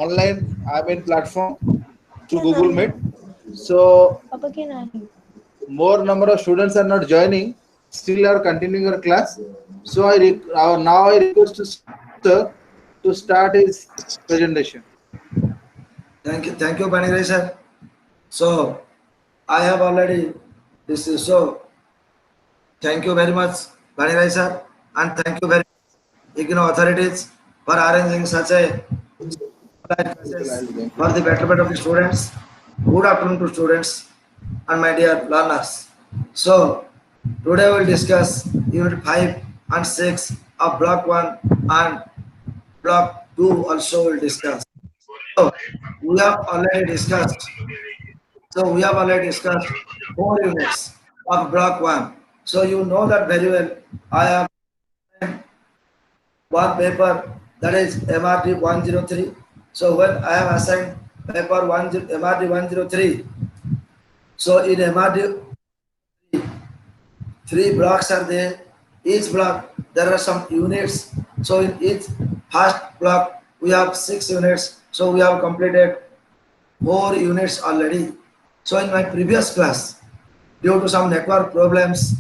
online platform to Google Meet. So more number of students are not joining, still are continuing our class. So now I request to sir to start his presentation. Thank you, Banirai sir. So I have already this is so. Thank you very much, Banirai sir, and thank you very much, IGNOU authorities for arranging such a online classes for the betterment of the students. Good afternoon to students and my dear learners. So today we will discuss Unit 5 and 6 of Block 1 and Block 2 also will discuss. So we have already discussed. So we have already discussed 4 units of Block 1. So you know that very well. I have one paper that is MRT 103. So when I have assigned paper MRT 103, so in MRT three blocks are there. Each block there are some units. So in each first block we have 6 units. So we have completed 4 units already. So in my previous class, due to some network problems,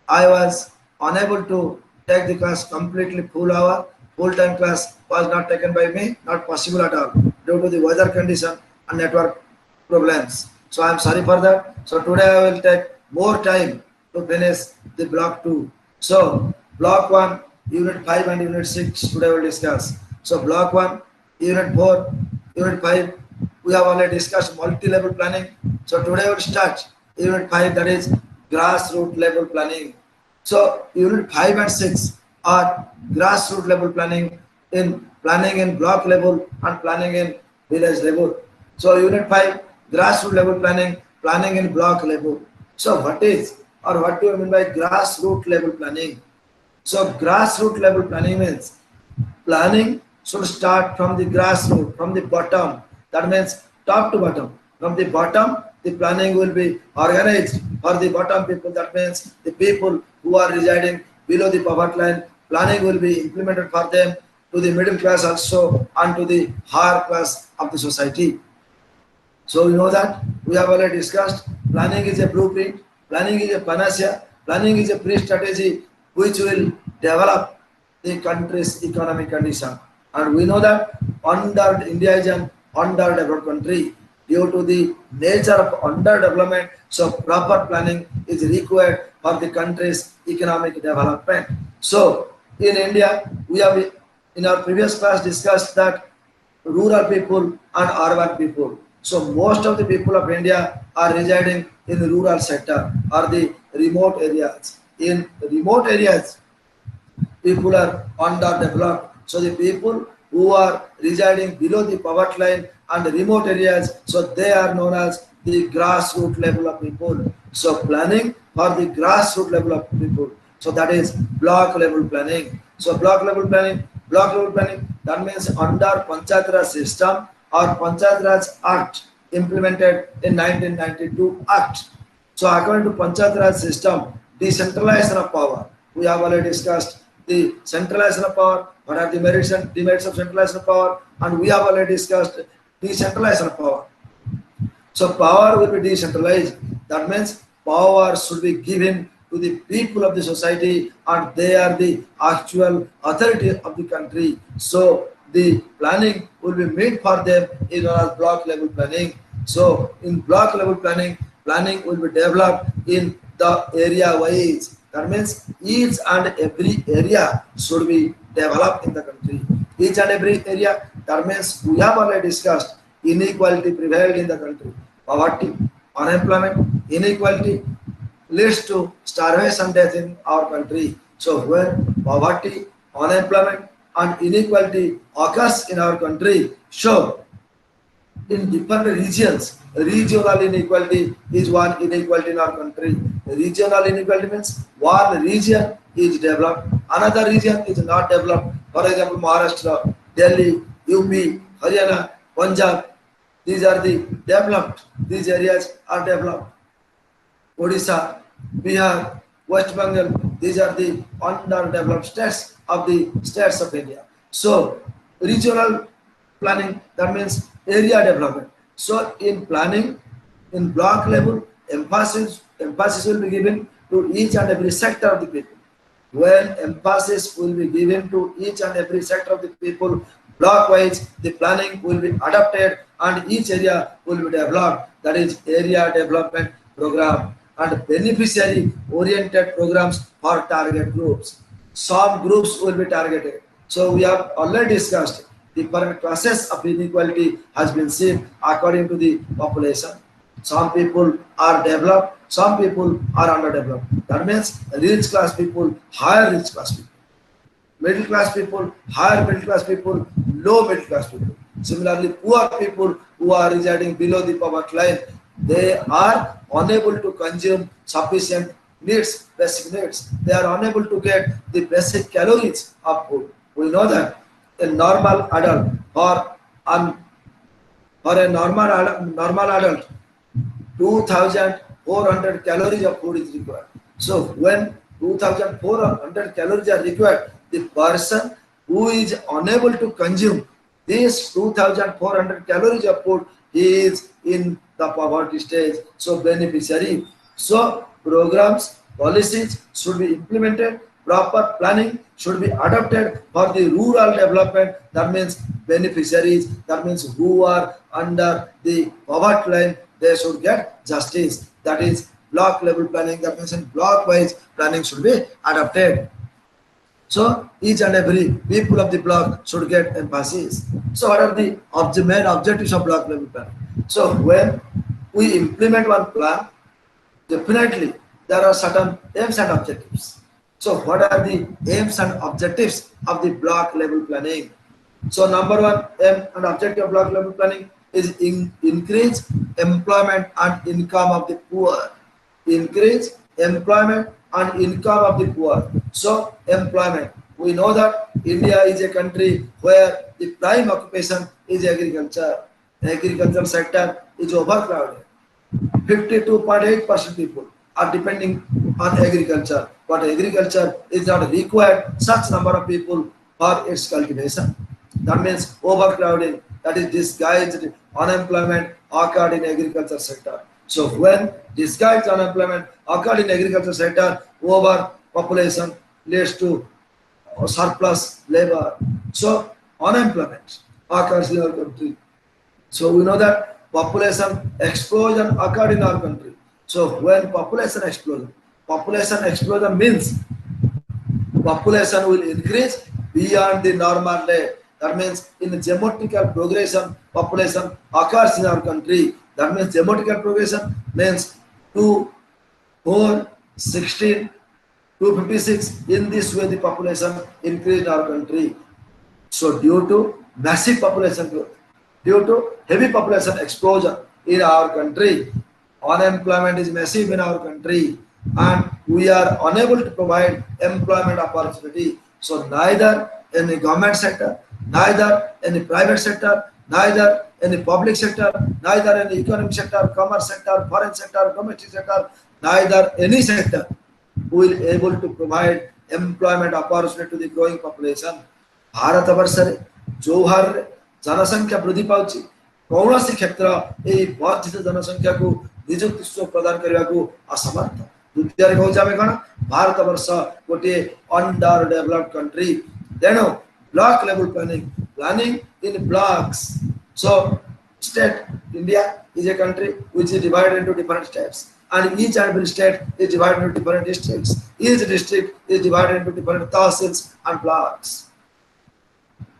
I was unable to take the class completely full hour. Full-time class was not taken by me, not possible at all, due to the weather condition and network problems. So I am sorry for that. So today I will take more time to finish the block 2. So block 1, unit 5 and unit 6 today we will discuss. So block 1, unit 4, unit 5, we have already discussed multi-level planning. So today we will start unit 5, that is grassroots level planning. So unit 5 and 6 are grassroots level planning in block level and planning in village level. So unit 5 grassroots level planning in block level. So what is or what do you mean by grassroots level planning? So grassroots level planning means planning should start from the grassroots, from the bottom. That means top to bottom. From the bottom, the planning will be organized for the bottom people. That means the people who are residing below the poverty line. Planning will be implemented for them to the middle class also and to the higher class of the society. So you know that we have already discussed planning is a blueprint, planning is a panacea, planning is a pre-strategy which will develop the country's economic condition. And we know that India is an underdeveloped country due to the nature of underdevelopment. So proper planning is required for the country's economic development. So in India, we have in our previous class discussed that rural people and urban people. So most of the people of India are residing in the rural sector or the remote areas. In remote areas, people are underdeveloped. So the people who are residing below the poverty line and the remote areas, so they are known as the grassroots level of people. So planning for the grassroots level of people. So that is block level planning. So block level planning, that means under Panchayat Raj system or Panchayat Raj Act implemented in 1992 Act. So according to Panchayat Raj system, decentralization of power. We have already discussed the centralization of power, what are the merits and demerits of centralization of power, and we have already discussed decentralization of power. So power will be decentralized. That means power should be given to the people of the society and they are the actual authority of the country. So the planning will be made for them in block level planning. So in block level planning, planning will be developed in the area wise. That means each and every area should be developed in the country. Each and every area, that means we have already discussed inequality prevailed in the country. Poverty, unemployment, inequality leads to starvation death in our country. So when poverty, unemployment and inequality occurs in our country, so in different regions, regional inequality is one inequality in our country. Regional inequality means one region is developed, another region is not developed. For example, Maharashtra, Delhi, UP, Haryana, Punjab, these are the developed, these areas are developed. Odisha, Bihar, West Bengal, these are the underdeveloped states of India. So regional planning, that means area development. So in planning, in block level, emphasis will be given to each and every sector of the people. When emphasis will be given to each and every sector of the people, block wise, the planning will be adopted and each area will be developed. That is area development program and beneficiary oriented programs for target groups. Some groups will be targeted. So we have already discussed different classes of inequality has been seen according to the population. Some people are developed, some people are underdeveloped. That means rich class people, higher rich class people. Middle class people, higher middle class people, low middle class people. Similarly, poor people who are residing below the poverty line, they are unable to consume sufficient needs, basic needs. They are unable to get the basic calories of food. We know that a normal adult or a normal adult 2,400 calories of food is required. So when 2,400 calories are required, the person who is unable to consume this 2,400 calories of food is in the poverty stage. So beneficiary. So programs, policies should be implemented. Proper planning should be adopted for the rural development. That means beneficiaries. That means who are under the poverty line, they should get justice. That is block level planning. That means in block wise planning should be adopted. So each and every people of the block should get emphasis. So what are the main objectives of block level planning? So when we implement one plan, definitely there are certain aims and objectives. So what are the aims and objectives of the block level planning? So number one aim and objective of block level planning is increase employment and income of the poor. Increase employment and income of the poor. So employment. We know that India is a country where the prime occupation is agriculture. The agricultural sector is overcrowded. 52.8% people are depending on agriculture, but agriculture is not required such number of people for its cultivation. That means overcrowding, that is disguised unemployment occurred in agriculture sector. So when disguised unemployment occurred in agriculture sector, overpopulation leads to surplus labor. So unemployment occurs in our country. So we know that population explosion occurred in our country. So when population explosion means population will increase beyond the normal rate. That means in geometrical progression, population occurs in our country. That means geometrical progression means 2, 4, 16, 256. In this way, the population increased in our country. So due to massive population growth, due to heavy population explosion in our country, unemployment is massive in our country, and we are unable to provide employment opportunity. So neither in the government sector, neither in the private sector, neither in the public sector, neither in the economic sector, commerce sector, foreign sector, domestic sector, neither any sector will able to provide employment opportunity to the growing population. Bharat वर्ष रे जो हार रे जनसंख्या वृद्धि पाउची कौनसी क्षेत्र ए वर्धित जनसंख्या को निजुक्ति सुयोग प्रदान करने को असमर्थ। द्वितीय रे कहूँ आमे कौन भारत वर्ष गोटे अंडर डेवलप्ड कंट्री। तेणु block level planning in blocks. So state India is a country which is divided into different states, and each and every state is divided into different districts. Each district is divided into different tahsils and blocks.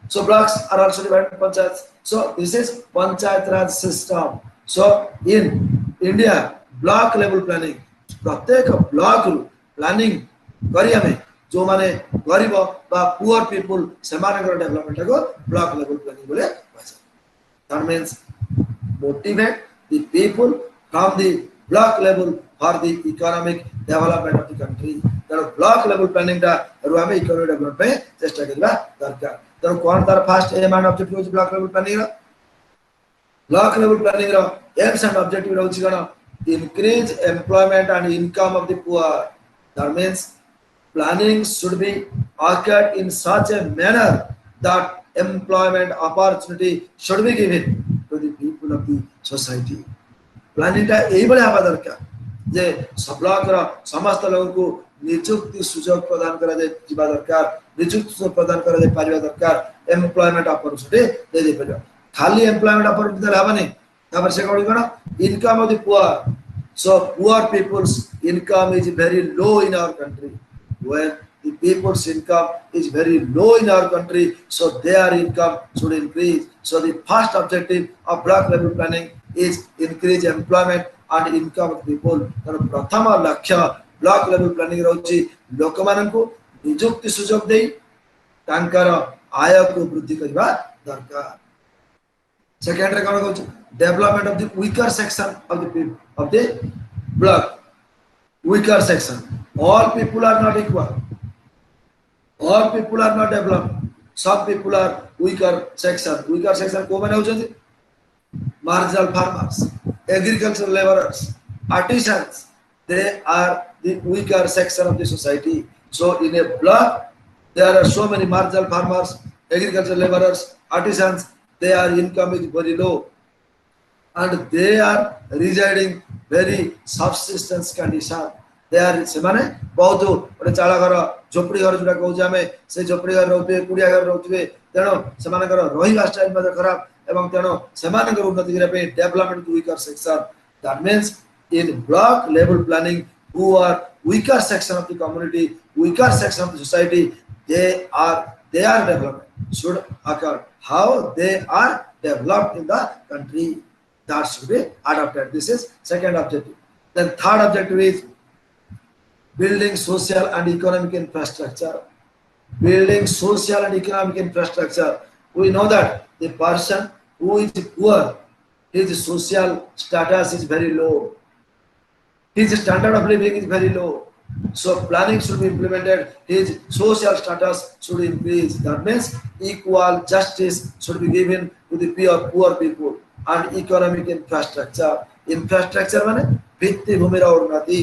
So blocks are also divided into panchayats. So this is panchayat raj system. So in India, block level planning, प्रत्येक block planning करिया में जो माने गरीब बा poor people से मानकर development को ब्लॉक लेवल प्लानिंग बोले that means motivate the people from the block level for the economic development of the country. तर ब्लॉक लेवल प्लानिंग टा रुआ में इकोनॉमिक डेवलपमेंट पे चेष्टा करबा दरकार। तर कोन तार फर्स्ट एम एंड ऑब्जेक्टिव होची ब्लॉक लेवल प्लानिंग रो। ब्लॉक लेवल प्लानिंग रो एम्स एंड ऑब्जेक्टिव रहउची कोन increase employment and income of the poor. That means planning should be occurred in such a manner that employment opportunity should be given to the people of the society. Planning टा यही बड़े हवा दरकार जे block रा समस्त लोगों को नियुक्ति सुजोग प्रदान करा जाए जीवा दरकार नियुक्ति सुजोग प्रदान करा जाए पारिवा दरकार एम्प्लॉयमेंट अपॉर्चुनिटी दे दे परिवा खाली एम्प्लॉयमेंट अपॉर्चुनिटी दे हबनी तापर से कोडी कोन income of the poor so poor people's income is very low in our country when the people's income is very low in our country so their income should increase so the first objective of block level planning is increase employment and income of people तर प्रथम लक्ष्य block level planning रहउची लोक मानन को नियुक्ति सुजोग देई तांकर आय को वृद्धि करबा दरकार सेकेंड रे कोन कहउची development of the weaker section of the block weaker section all people are not equal all people are not developed some people are weaker section को माने होचंती marginal farmers agricultural laborers artisans they are the weaker section of the society so in a block there are so many marginal farmers agricultural laborers artisans their income is very low and they are residing very subsistence condition they are semane बहुत ओटे चाला घर झोपड़ी घर जुटा कहू जामे से झोपड़ी घर रहउते कुडिया घर रहउते तेनो सेमाने घर रहिबा स्टाइल मध्ये खराब एवं तेनो सेमाने घर उन्नति करे पे development weaker section that means in block level planning who are weaker section of the community weaker section of the society their development should occur how they are developed in the country that should be adopted. This is second objective. Then third objective is building social and economic infrastructure. Building social and economic infrastructure. We know that the person who is poor, his social status is very low. His standard of living is very low. So planning should be implemented. His social status should increase. That means equal justice should be given to the poor people. And economic infrastructure माने भित्ति भूमि रा उन्नति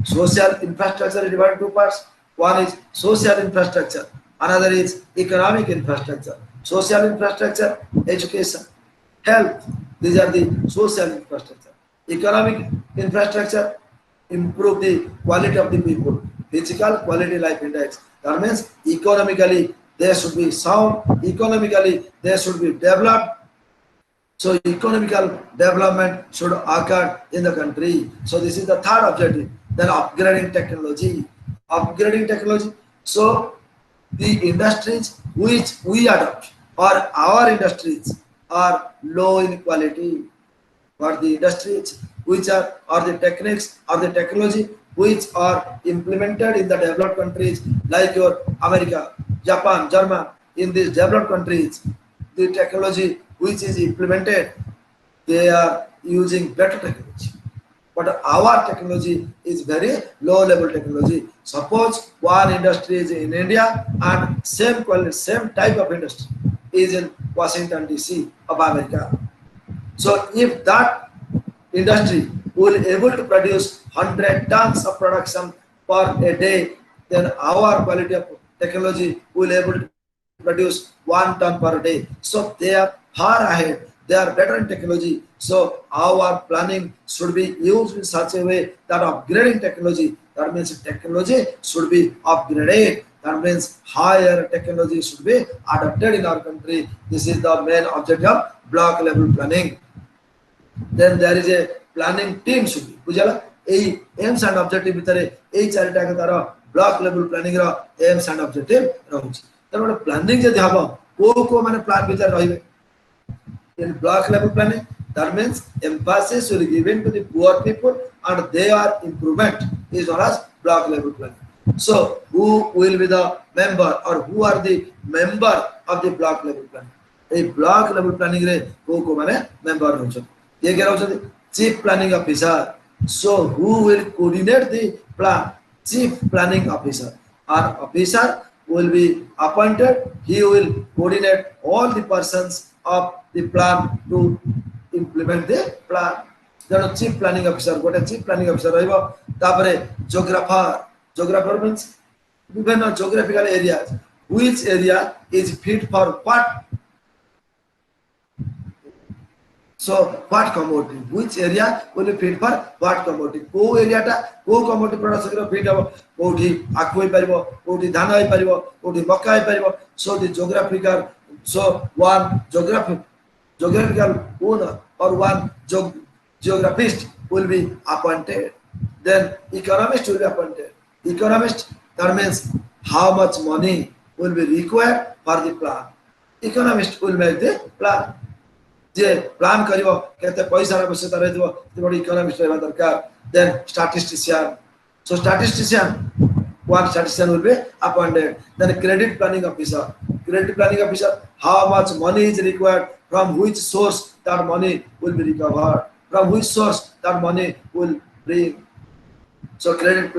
social infrastructure is divided into two parts one is social infrastructure another is economic infrastructure social infrastructure education health these are the social infrastructure economic infrastructure improve the quality of the people physical quality life index that means economically they should be sound economically they should be developed. So economical development should occur in the country. So this is the third objective. Then upgrading technology. So the industries which we adopt or our industries are low in quality. But the industries which are or the techniques or the technology which are implemented in the developed countries like your America, Japan, Germany, in these developed countries, the technology which is implemented, they are using better technology. But our technology is very low level technology. Suppose one industry is in India and same quality, same type of industry is in Washington DC of America. So if that industry will able to produce 100 tons of production per a day, then our quality of technology will able to produce 1 ton per day. So they are far ahead. They are better in technology. So our planning should be used in such a way that upgrading technology. That means technology should be upgraded. That means higher technology should be adopted in our country. This is the main objective of block level planning. Then there is a planning team should be. बुझला ए aims and objective भितरे ए चारिटा के तार block level planning रा aims and objective रहउची. तर planning जे हबो को माने प्लान भितर रहिबे in block level planning that means emphasis will be given to the poor people and their improvement is known as block level planning. So who will be the member or who are the member of the block level planning? A block level planning re को माने member होछ ये के रहउछ chief planning officer. So who will coordinate the plan? Chief planning officer. An officer will be appointed. He will coordinate all the persons of the plan to implement the plan. Then chief planning officer, what a chief planning officer रहिबो तापरे geographer means विभिन्न geographical areas which area is fit for what. So what commodity? Which area will be fit for what commodity? को area टा को commodity production रो fit हबो कोठी आखु होई परिबो कोठी धान होई परिबो कोठी मक्का होई परिबो. So the geographical, so one geographical owner or one geographist will be appointed. Then economist will be appointed. Economist, that means how much money will be required for the plan. Economist will make the plan. जे plan करिवो केते पैसा रा आवश्यकता रहथिबो ते बडी economist रहबा दरकार. Then statistician, so statistician, one statistician will be appointed. Then credit planning officer, how much money is required, from which source that money will be recovered, from which source that money will bring. So credit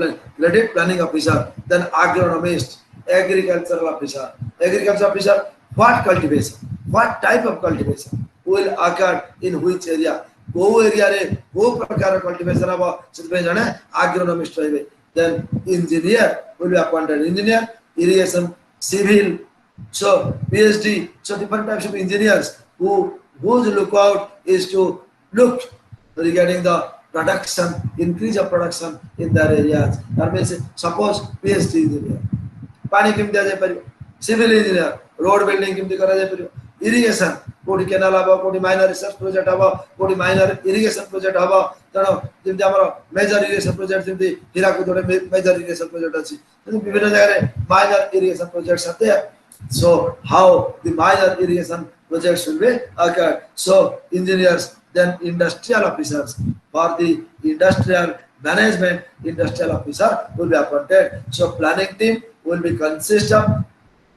planning officer. Then agronomist, agricultural officer, what cultivation, what type of cultivation will occur in which area, को area रे को प्रकार cultivation हबो सेतबे जने agronomist रहबे. Then engineer will be appointed. Engineer, irrigation, civil, so PhD, so different types of engineers whose lookout is to look regarding the production, increase of production in their areas. That means suppose PhD engineer, पानी किम दिया जाए परियो, civil engineer, road building किम दिया करा जाए परियो, irrigation, कोडी canal हबो, कोडी माइनर रिसर्च प्रोजेक्ट हबो, कोडी माइनर इरिगेशन प्रोजेक्ट हबो. तनो जेमति हमर मेजर इरिगेशन प्रोजेक्ट जेमति हिराकुदरे मेजर इरिगेशन प्रोजेक्ट अछि, विभिन्न जगह रे माइनर इरिगेशन प्रोजेक्ट्स आते. So how the minor irrigation projects will be occurred. So engineers, then industrial officers, for the industrial management, industrial officer will be appointed. So planning team will be consist of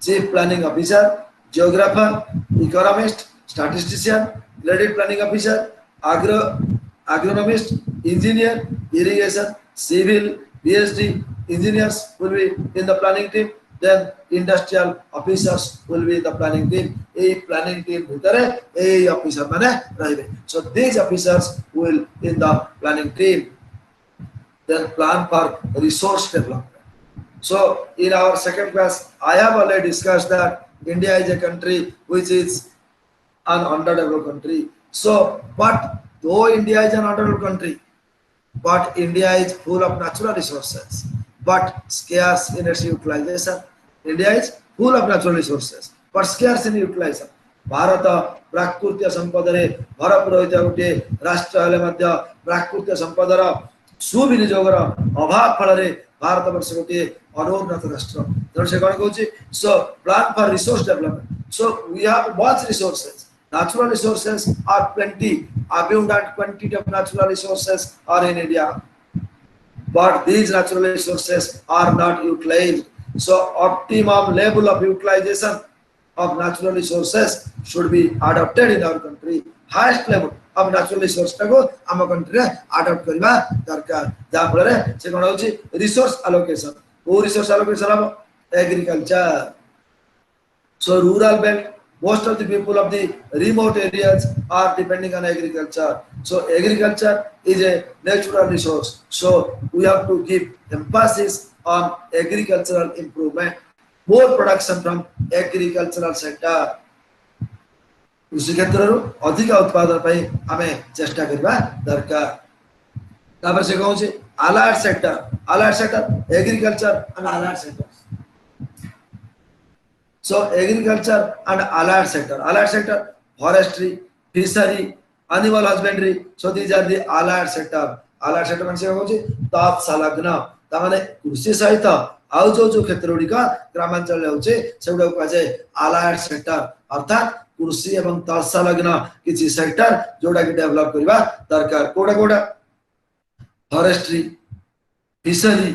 chief planning officer, geographer, economist, statistician, credit planning officer, agronomist, engineer, irrigation, civil, PhD engineers will be in the planning team. Then industrial officers will be the planning team. A planning team bhitare a officer mane rahibe. So these officers will in the planning team. Then plan for resource development. So in our second class, I have already discussed that India is a country which is an underdeveloped country. So, but though India is an underdeveloped country, but India is full of natural resources, but scarce in its utilization. India is full of natural resources, but scarce in utilization. Bharat प्राकृतिक संपदरे भरपूर होइता गोटे राष्ट्र हेले मध्य प्राकृतिक संपदर सुविनियोगर अभाव फलरे भारत वर्ष गोटे अनुन्नत राष्ट्र. तेणु से कौन कहूँ, so plan for resource development. So we have much resources. Natural resources are plenty, abundant quantity of natural resources are in India, but these natural resources are not utilized. So optimum level of utilization of natural resources should be adopted in our country. Highest level of natural resources को आम country रे adopt करिबा दरकार. जा फलरे से कोन होची resource allocation. वो resource allocation अब agriculture. So rural belt, most of the people of the remote areas are depending on agriculture. So agriculture is a natural resource. So we have to give emphasis on agricultural improvement, more production from agricultural sector. कृषि क्षेत्र रो अधिक उत्पादन पई हमें चेष्टा करबा दरकार. तापर से कहू छै allied sector, agriculture and allied sector. So agriculture and allied sector, forestry, fishery, animal husbandry. So these are the allied sector. Allied sector माने से कहू छै तात संलग्न. तामाने कृषि सहित आउ जो क्षेत्र गुड़िका ग्रामांचल होचे सेगुडा को जाय allied sector, अर्थात कृषि एवं तत्संलग्न किछि सेक्टर जोडा कि डेवलप करबा दरकार. कोडा forestry, fishery,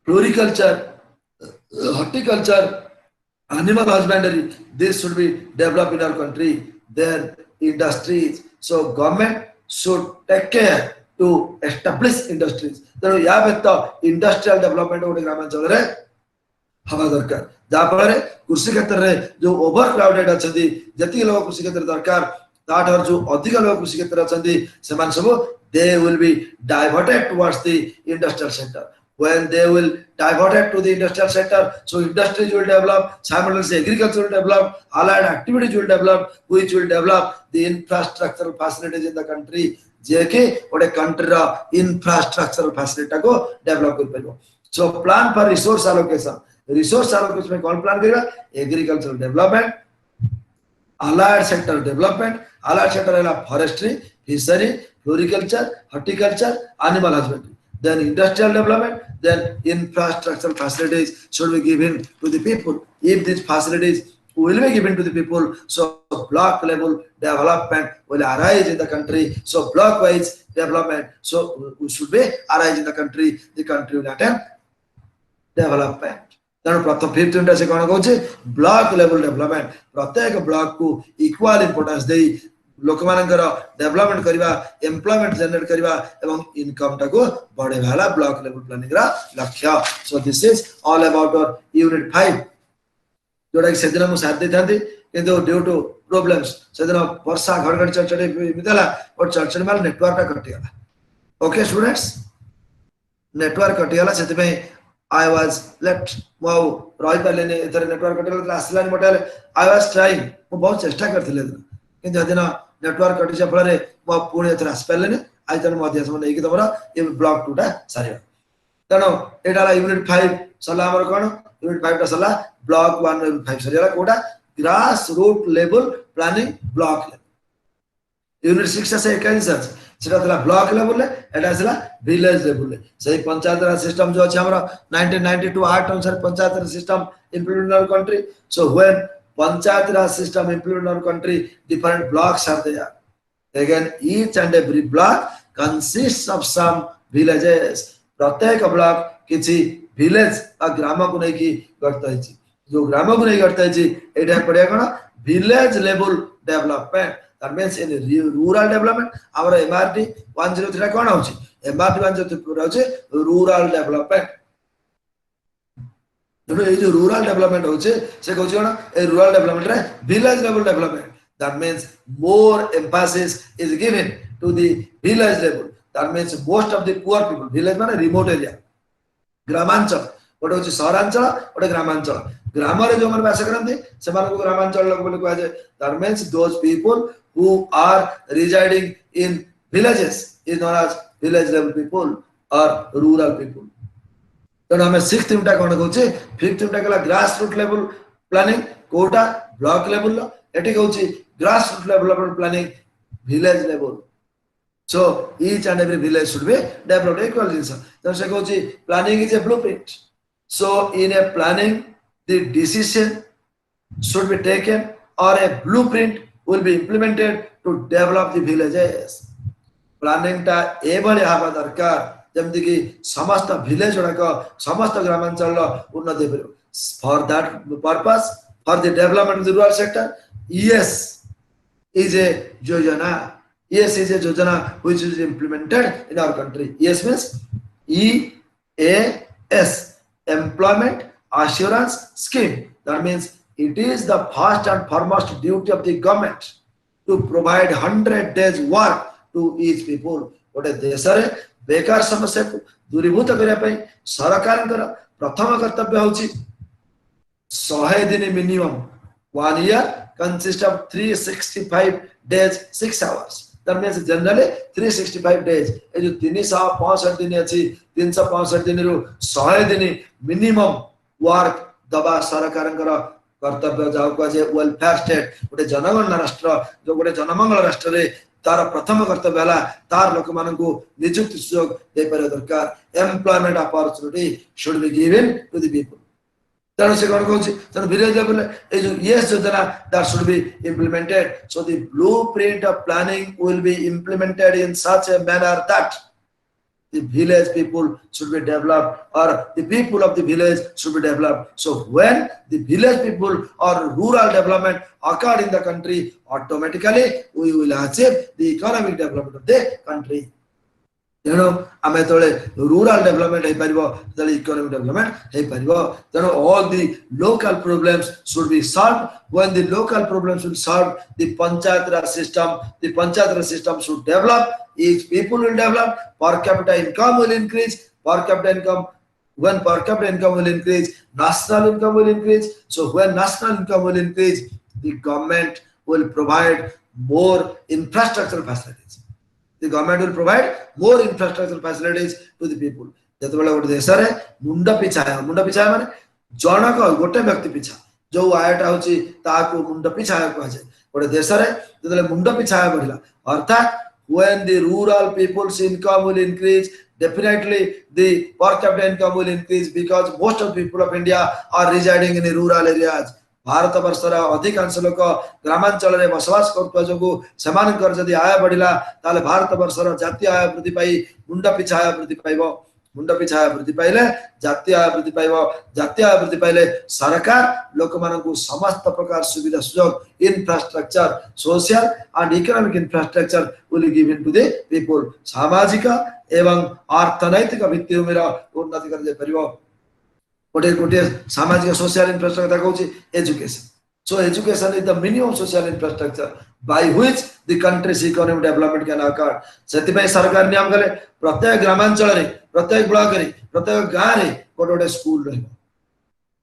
floriculture, horticulture, animal husbandry, this should be developed in our country. Then industries, so government should take care to establish industries. तेणु या व्यक्त इंडस्ट्रियल डेवलपमेंट गोटे ग्रामांचल रे हवा दरकार. जहाँ फल कृषि क्षेत्र में जो ओवर क्राउडेड अच्छा जी लोग कृषि क्षेत्र दरकार ताठर जो अधिक लोग कृषि क्षेत्र अच्छा से सब they will be diverted towards the industrial sector. when they will divert it to the industrial sector, so industries will develop, simultaneously agriculture will develop, allied activities will develop, which will develop the infrastructural facilities in the country. JK, what a country infrastructural facility go develop. So plan for resource allocation. Resource allocation में कौन plan करेगा? Agricultural development, allied sector development, allied sector है forestry, fishery, floriculture, horticulture, animal husbandry. Then industrial development, then infrastructural facilities should be given to the people. If these facilities will be given to the people, so block level development will arise in the country. So block wise development, so should be arise in the country will attempt development. Then प्रथम fifth unit से कौन कहूँ block level development प्रत्येक block को equal importance दे लोक मानकर development करवा employment generate करवा एवं इनकम टाको बढ़ेवाला ब्लॉक लेवल प्लानिंग रा लक्ष्य. So this is all about unit 5 जोटा कि सेदिन मु साथ देथांती किंतु ड्यू टू प्रॉब्लम्स सेदिन वर्षा घड़घड़ चड़चड़ी मिदला और चड़चड़ी माल नेटवर्क कटियाला. ओके स्टूडेंट्स, नेटवर्क कटियाला सेते I was left. Wow, रही पाले ने इधर नेटवर्क कटियाला क्लास लाइन मोटेल. I was trying. मु बहुत चेष्टा करथिले किंतु दिन नेटवर्क कटि जा फलरे मु पुणी इधर आस पाले ने आज तन मध्य समय नै कि तमरा ए ब्लॉक 2 टा सारी तनो एटाला यूनिट 5 सला हमर कोन यूनिट 5 टा सला ब्लॉक 1 यूनिट 5 सरियाला कोडा grass root level planning block level. Unit 6 से कैंसर सेटा तला ब्लॉक लेवल एटा सला विलेज लेवल सही पंचायत राज सिस्टम जो अछि हमरा 1992 आर्ट अनुसार panchayat raj system implement in our country. So when panchayat raj system implement in our country different blocks are there. Again, each and every block consists of some villages. प्रत्येक block किसी village आ ग्राम को नहीं की करता है जो ग्राम को नहीं करता है एटा पड़ेगा कोन village level development. That means in rural development our MRD 103 कोन होची एमआरडी 103 होची रूरल डेवलपमेंट. जो रूरल डेवलपमेंट होचे से कहू कोन ए रूरल डेवलपमेंट रे village level development. That means more emphasis is given to the village level. That means most of the poor people, village माने remote area, ग्रामांचल गोटे होची सहरांचल गोटे ग्रामांचल. ग्राम रे जो मन वास करंती से मान को ग्रामांचल लोक बोली कहै. That means those people who are residing in villages is known as village level people or rural people. तो हमें 6th यूनिट कोन कहूची 5th यूनिट कला ग्रास रूट लेवल प्लानिंग कोटा ब्लॉक लेवल एटी कहूची grassroots development planning village level. So each and every village should be developed equal things. Then se कहूची planning is a blueprint. So in a planning the decision should be taken or a blueprint will be implemented to develop the villages. Planning टा एबले हाबा दरकार जेमति कि समस्त village गुडा समस्त ग्रामांचल उन्नति हेबो. For that purpose, for the development of the rural sector, yes is a yojana. Yes is a yojana which is implemented in our country. Yes means EAS, Employment Assurance Scheme. That means it is the first and foremost duty of the government to provide 100 days work to each people. गोटे देश रे बेकार समस्या को दूरीभूत करिया पई सरकार प्रथम कर्तव्य होची 100 दिन minimum 1 year consists of 365 days 6 hours. That means generally 365 days. ए जो 365 दिन अछि 365 दिन रु 100 दिन मिनिमम वर्क दबा सरकार कर्तव्य जाऊ को जे वेलफेयर स्टेट गोटे जनगणना राष्ट्र जो गोटे जनमंगल राष्ट्र रे तार प्रथम कर्तव्य हला तार लोक मान को नियुक्ति सुयोग दे पर दरकार. Employment opportunity should be given to the people. Then se kon कहूची then village level ए जो yes yojana that should be implemented. So the blueprint of planning will be implemented in such a manner that the village people should be developed or the people of the village should be developed. So when the village people or rural development occur in the country, automatically we will achieve the economic development of the country. You know, आमे तोले rural development है परिबो तोले economic development है परिबो. Then all the local problems should be solved. When the local problems will solve, the panchayat raj system should develop. Each people will develop. Per capita income will increase. Per capita income When per capita income will increase, national income will increase. So when national income will increase, the government will provide more infrastructural facilities. The government will provide more infrastructural facilities to the people. ଯେତେବେଳେ ଗୋଟେ ଦେଶରେ ମୁଣ୍ଡ ପିଛା ମାନେ ଜଣକ ଗୋଟେ ବ୍ୟକ୍ତି ପିଛା ଯୋଉ ଆୟଟା ହଉଛି ତାହାକୁ ମୁଣ୍ଡ ପିଛା ଆୟ କୁହାଯାଏ। ଗୋଟେ ଦେଶରେ ଯେତେବେଳେ ମୁଣ୍ଡ ପିଛା ଆୟ ବଢିଲା ଅର୍ଥାତ୍ when the rural people's income will increase, definitely the per capita income will increase because most of the people of India are residing in the rural areas. Bharat वर्षर अधिकांश लोक ग्रामांचल रे बसवास करथवा जोगु समानकर जदि आय बढ़िला ताले भारत वर्षर जातीय आय वृद्धि पाई मुंड पिछा आय वृद्धि पाइबो। मुंड पिछा आय वृद्धि पाइले जातीय आय वृद्धि पाइबो। जातीय आय वृद्धि पाइले सरकार लोक मानकु समस्त प्रकार सुविधा सुयोग infrastructure social and economic infrastructure will given to the people. सामाजिक एवं अर्थनैतिक भित्तिभूमिर उन्नति कर दे परिबो। गोटे गोटे सामाजिक सोशल इंफ्रास्ट्रक्चर कहूँ education. So education is the minimum social infrastructure by which the country's economic development can occur. सेतिपय सरकार नियम कले प्रत्येक ग्रामांचल रे प्रत्येक ब्लॉक रे प्रत्येक गाँ रे गोटे गोटे स्कूल रहइबो।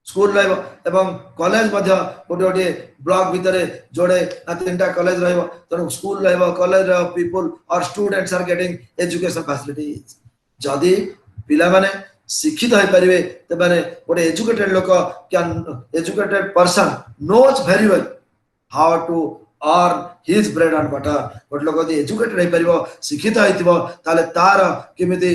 स्कूल रहइबो एवं कॉलेज मध्य गोटे गोटे ब्लॉक भितरे जोड़े ना तीनटा कॉलेज रहइबो। तनो स्कूल रहइबो कॉलेज रे पीपल और students are getting education facilities. जदी पिला माने शिक्षित हो पारे ते माने गोटे एजुकेटेड लोक can educated person knows very well how to earn his bread and butter. गोटे लोक जदि एजुकेटेड हो पारिबो शिक्षित होइतिबो ताले तार केमिति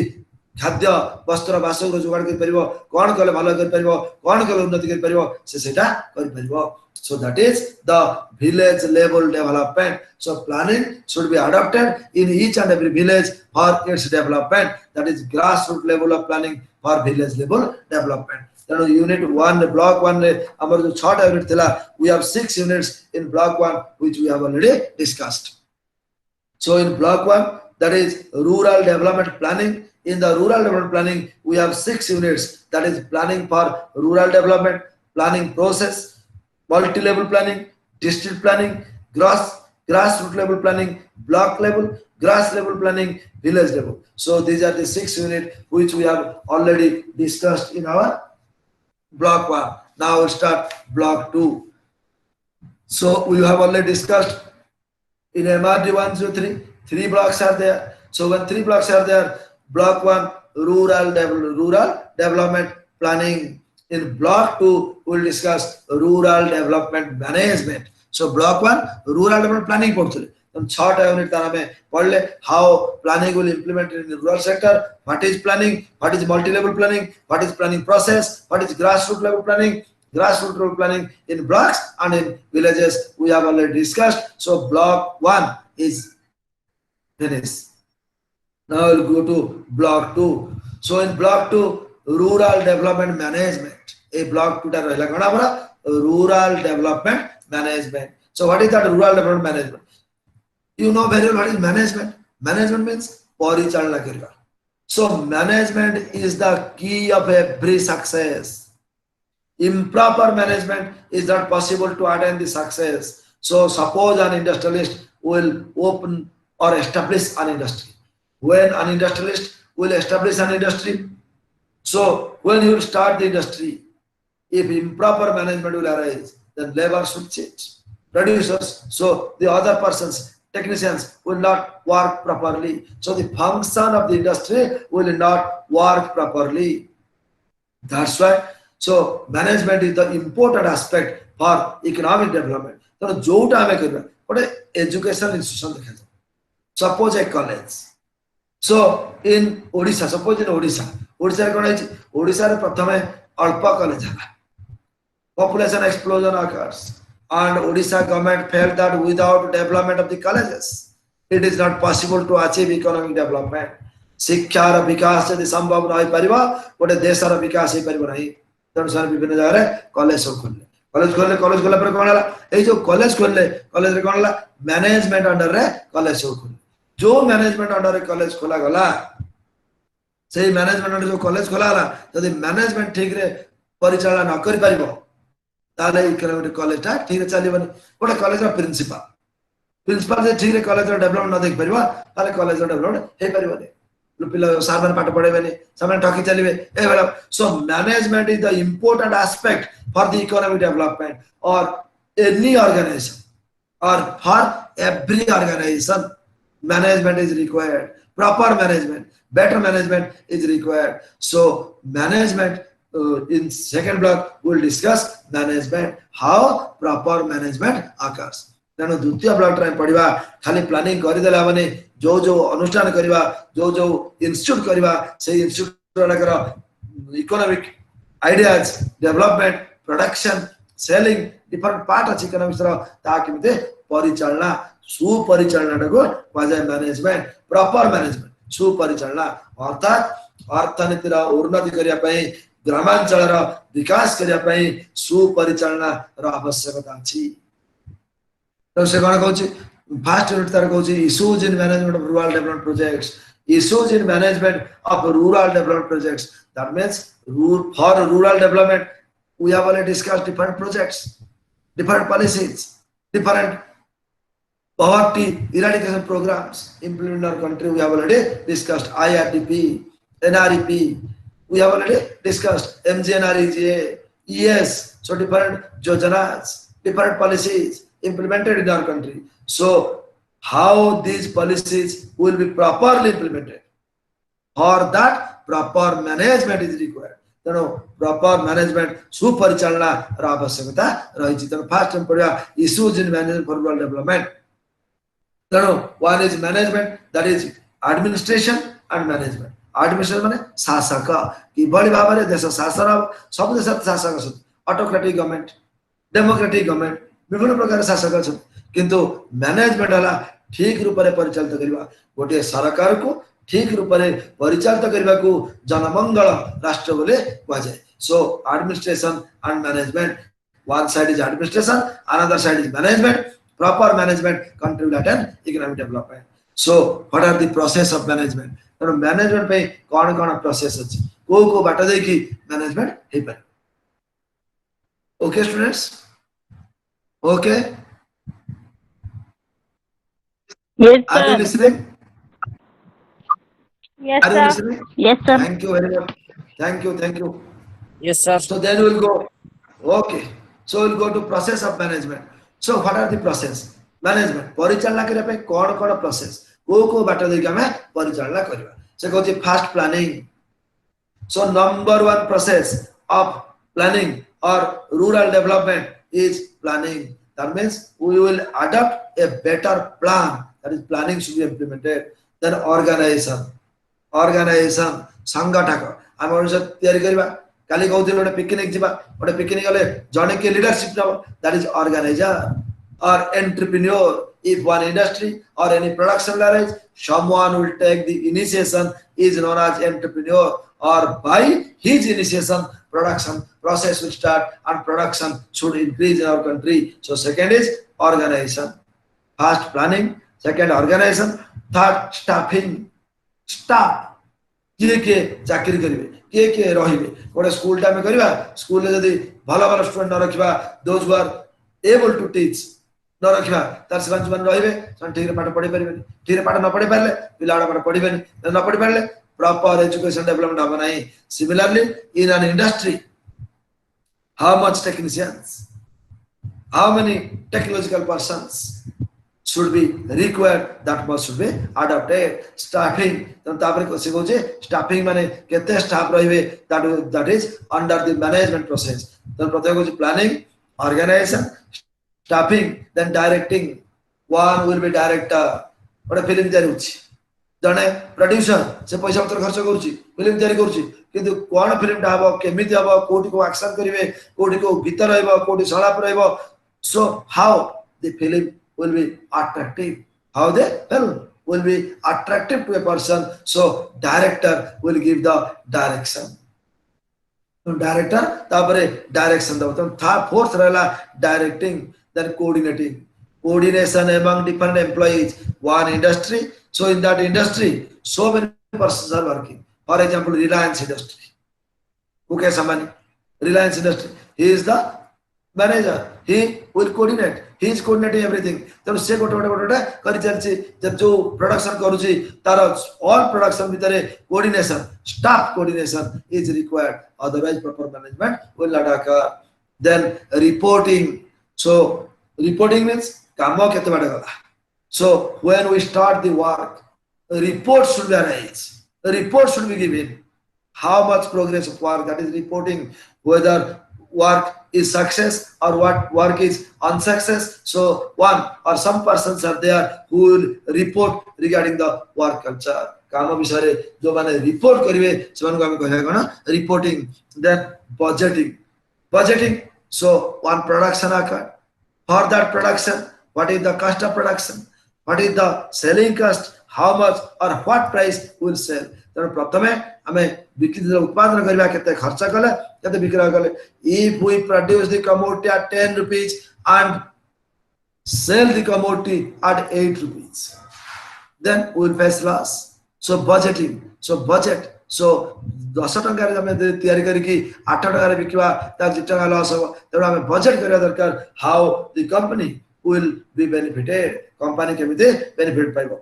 खाद्य वस्त्र बासगृह जोगाड़ कर पारिबो कोन कले भलो कर पारिबो कोन कले उन्नति कर पारिबो से सेटा कर पारिबो। So that is the village level development. So planning should be adopted in each and every village for its development. That is grassroots level of planning for village level development. Then unit 1 block 1 रे हमर जो 6 unit थिला we have 6 units in block 1 which we have already discussed. So in block 1 that is rural development planning. In the rural development planning we have 6 units, that is planning for rural development, planning process, multi-level planning, district planning, grassroots level planning, block level, grass level planning, village level. So these are the 6 units which we have already discussed in our block 1. Now we'll start block 2. So we have already discussed in MRD 1, 2, 3. 3 blocks are there. So when 3 blocks are there, block 1 rural development planning. In block 2 we'll discuss rural development management. So block 1 rural development planning पढ़ते हम 6 unit तारा में पढ़ ले how planning will implement in the rural sector, what is planning, what is multi level planning, what is planning process, what is grassroots level planning, grassroots level planning in blocks and in villages we have already discussed. So block 1 is finished. Now we'll go to block 2. So in block 2 rural development management. A block 2 रहला कौन हमरा rural development management. So what is that rural development management? You know very well what is management. Management means परिचालना करना. So management is the key of every success. Improper management is not possible to attain the success. So suppose an industrialist will open or establish an industry. When an industrialist will establish an industry, so when he will start the industry, if improper management will arise, then labor should change. Producers, so the other persons, technicians will not work properly. So the function of the industry will not work properly. That's why, so management is the important aspect for economic development. So जो time में करना, but education institution देखा जाए. Suppose a college. So in Odisha, suppose in Odisha कौन है? Odisha रे प्रथमे अल्प कॉलेज है. Population explosion occurs and Odisha government felt that without development of the colleges it is not possible to achieve economic development. शिक्षार विकास यदि संभव नहीं परिबा गोटे देशर विकास ही परिबा नहीं. तेणु सर विभिन्न जगह रे कॉलेज खोलले कॉलेज खोला पर कोन हला ए जो कॉलेज खोलले कॉलेज रे कोन हला मैनेजमेंट अंडर रे कॉलेज खोलले. जो मैनेजमेंट अंडर रे कॉलेज खोला गला से मैनेजमेंट अंडर जो कॉलेज खोला हला यदि मैनेजमेंट ठीक रे परिचालन न करि परिबो ताले इकोनॉमिक कॉलेज ता ठीक रे चलीबनी. गोटे कॉलेज रो प्रिंसिपल जे ठीक रे कॉलेज रो डेवलपमेंट न देख परिबा ताले कॉलेज रो डेवलपमेंट हे परिबनी. सार मैंने पाठ पढ़ेबेनी सामने ठकी चलिए ए वाला so management is the important aspect for the economic development और any organization or for every organization management is required, proper management, better management is required. So management in second block we will discuss management, how proper management occurs. तेणु द्वितीय block रे पढ़िबा खाली planning करि देला माने जो जो अनुष्ठान करिबा जो जो इंस्टीट्यूट करिबा से इंस्टीट्यूट रकर economic ideas development production selling different part अछि इकोनॉमिक्स रो ता केमिते परिचालना सुपरिचालना को पाजाय मैनेजमेंट प्रॉपर मैनेजमेंट सुपरिचालना अर्थात अर्थनीति रो उन्नति करिया पई ग्रामांचल रो विकास करिया पई सुपरिचालना रो आवश्यकता अछि तो से कोन कहूची फास्ट यूनिट तार कहूची issues in management of rural development projects issues in management of rural development projects. That means for rural development we have already discussed different projects, different policies, different poverty eradication programs implemented in our country. We have already discussed IRDP, NREP, we have already discussed MGNREGA, ES. So different yojanas, different policies implemented in our country. So how these policies will be properly implemented, for that proper management is required. तेणु proper management सुपरिचालना र आवश्यकता रही तेणु first हम पढ़िया issues in management for rural development तेणु one is management that is administration and management administration माने शासक कि बड़ी भाव में देश शासन सब देश शासक छ ऑटोक्रेटिक गवर्नमेंट डेमोक्रेटिक गवर्नमेंट विभिन्न प्रकार शासक छ किंतु मैनेजमेंट वाला ठीक रूप से परिचालित करबा गोटे सरकार को ठीक रूप से परिचालित करबा को जनमंगल राष्ट्र बोले कहा जाए. So administration and management, one side is administration, another side is management. Proper management contribute and economic development. So what are the process of management? तो मैनेजमेंट पे कौन कौन प्रोसेस अछि को बाटा दे कि मैनेजमेंट हे पर. Okay students, okay. Yes, Are you sir. listening? Yes, Are you sir. listening? Yes, sir. Thank you very much. Thank you, thank you. Yes, sir. So then we'll go. Okay. So we'll go to process of management. So what are the process? Management. परिचालना करिया पे कौन process? को बाटा दे के हमें परिचालना करिया. से कहछि fast planning. So number one process of planning or rural development is planning. That means we will adopt a better plan. That is planning should be implemented. Then organization संगठक आम तैयारी करबा. काली कहउथिल ओटे पिकनिक जिबा, ओटे पिकनिक गले जने के leadership Nebo, that is organiser or entrepreneur. If one industry or any production line, someone will take the initiation is known as entrepreneur, or by his initiation production process will start and production should increase in our country. So second is organization, first planning, second organization, third staffing. Staff के चाकरी करिवे के रहिबे गोटे school time करबा, school ले जदी भलो भलो स्टूडेंट न रखिबा, those who are able to teach न रखिबा, तार से मन रहिबे सन ठीक रे पाठ पढि परिबेनी. ठीक रे पाठ न पढि पारले पिलाडा पाठ पढिबेनी, न पढि पारले प्रॉपर एजुकेशन डेवलपमेंट होबा नाही. Similarly in an industry, how much technicians, how many technological persons should be required, that much should be adopted. Staffing, staffing माने केते स्टाफ रहिबे, that is under the management process. then प्रत्येक planning, organization, staffing, then directing. One will be director. गोटे film तैयारी होछि, जने producer से पैसा पत्र खर्च करूछि, फिल्म तैयारी करूछि, किंतु कोन फिल्म टा हबो, केमिति हबो, कोठी को एक्शन करिवे, कोठी को गीत रहइबो, कोठी सलाप रहइबो. So how the film will be attractive, how the film will be attractive to a person. So director will give the direction. So director तापरे direction दो. तो fourth रहला directing, then coordinating, coordination among different employees, one industry. So in that industry so many persons are working. For example, Reliance industry, Mukesh Ambani, Reliance industry, he is the manager, he will coordinate he is coordinating everything. तेणु से गोटे गोटे गोटे करि चलछि जब जो production करूछि तार all production भितरे coordination staff coordination is required, otherwise proper management will not occur. Then reporting, so reporting means काम केते बाटे गला. So when we start the work, report should be arise, the report should be given, how much progress of work, that is reporting, whether work is success or what work is unsuccess. So one or some persons are there who will report regarding the work culture, काम विषय रे जो माने report करिवे सेमान को हम कहया कोन reporting. Then budgeting, so one production occurred, for that production what is the cost of production, what is the selling cost, how much or what price will sell. तेणु प्रथमे आमे बिक्री उत्पादन करबा केते खर्च कले केते बिक्री कले. If we produce the commodity at 10 rupees and sell the commodity at 8 rupees, then we will face loss. So budgeting, so budget, so 10 टका रे हमें तयारी करी कि 8 टका रे बिकवा ता 2 टका लॉस हो. तेणु हमें बजेट करिया दरकार, how the company will be benefited, company केमिते बेनिफिट पाइबो.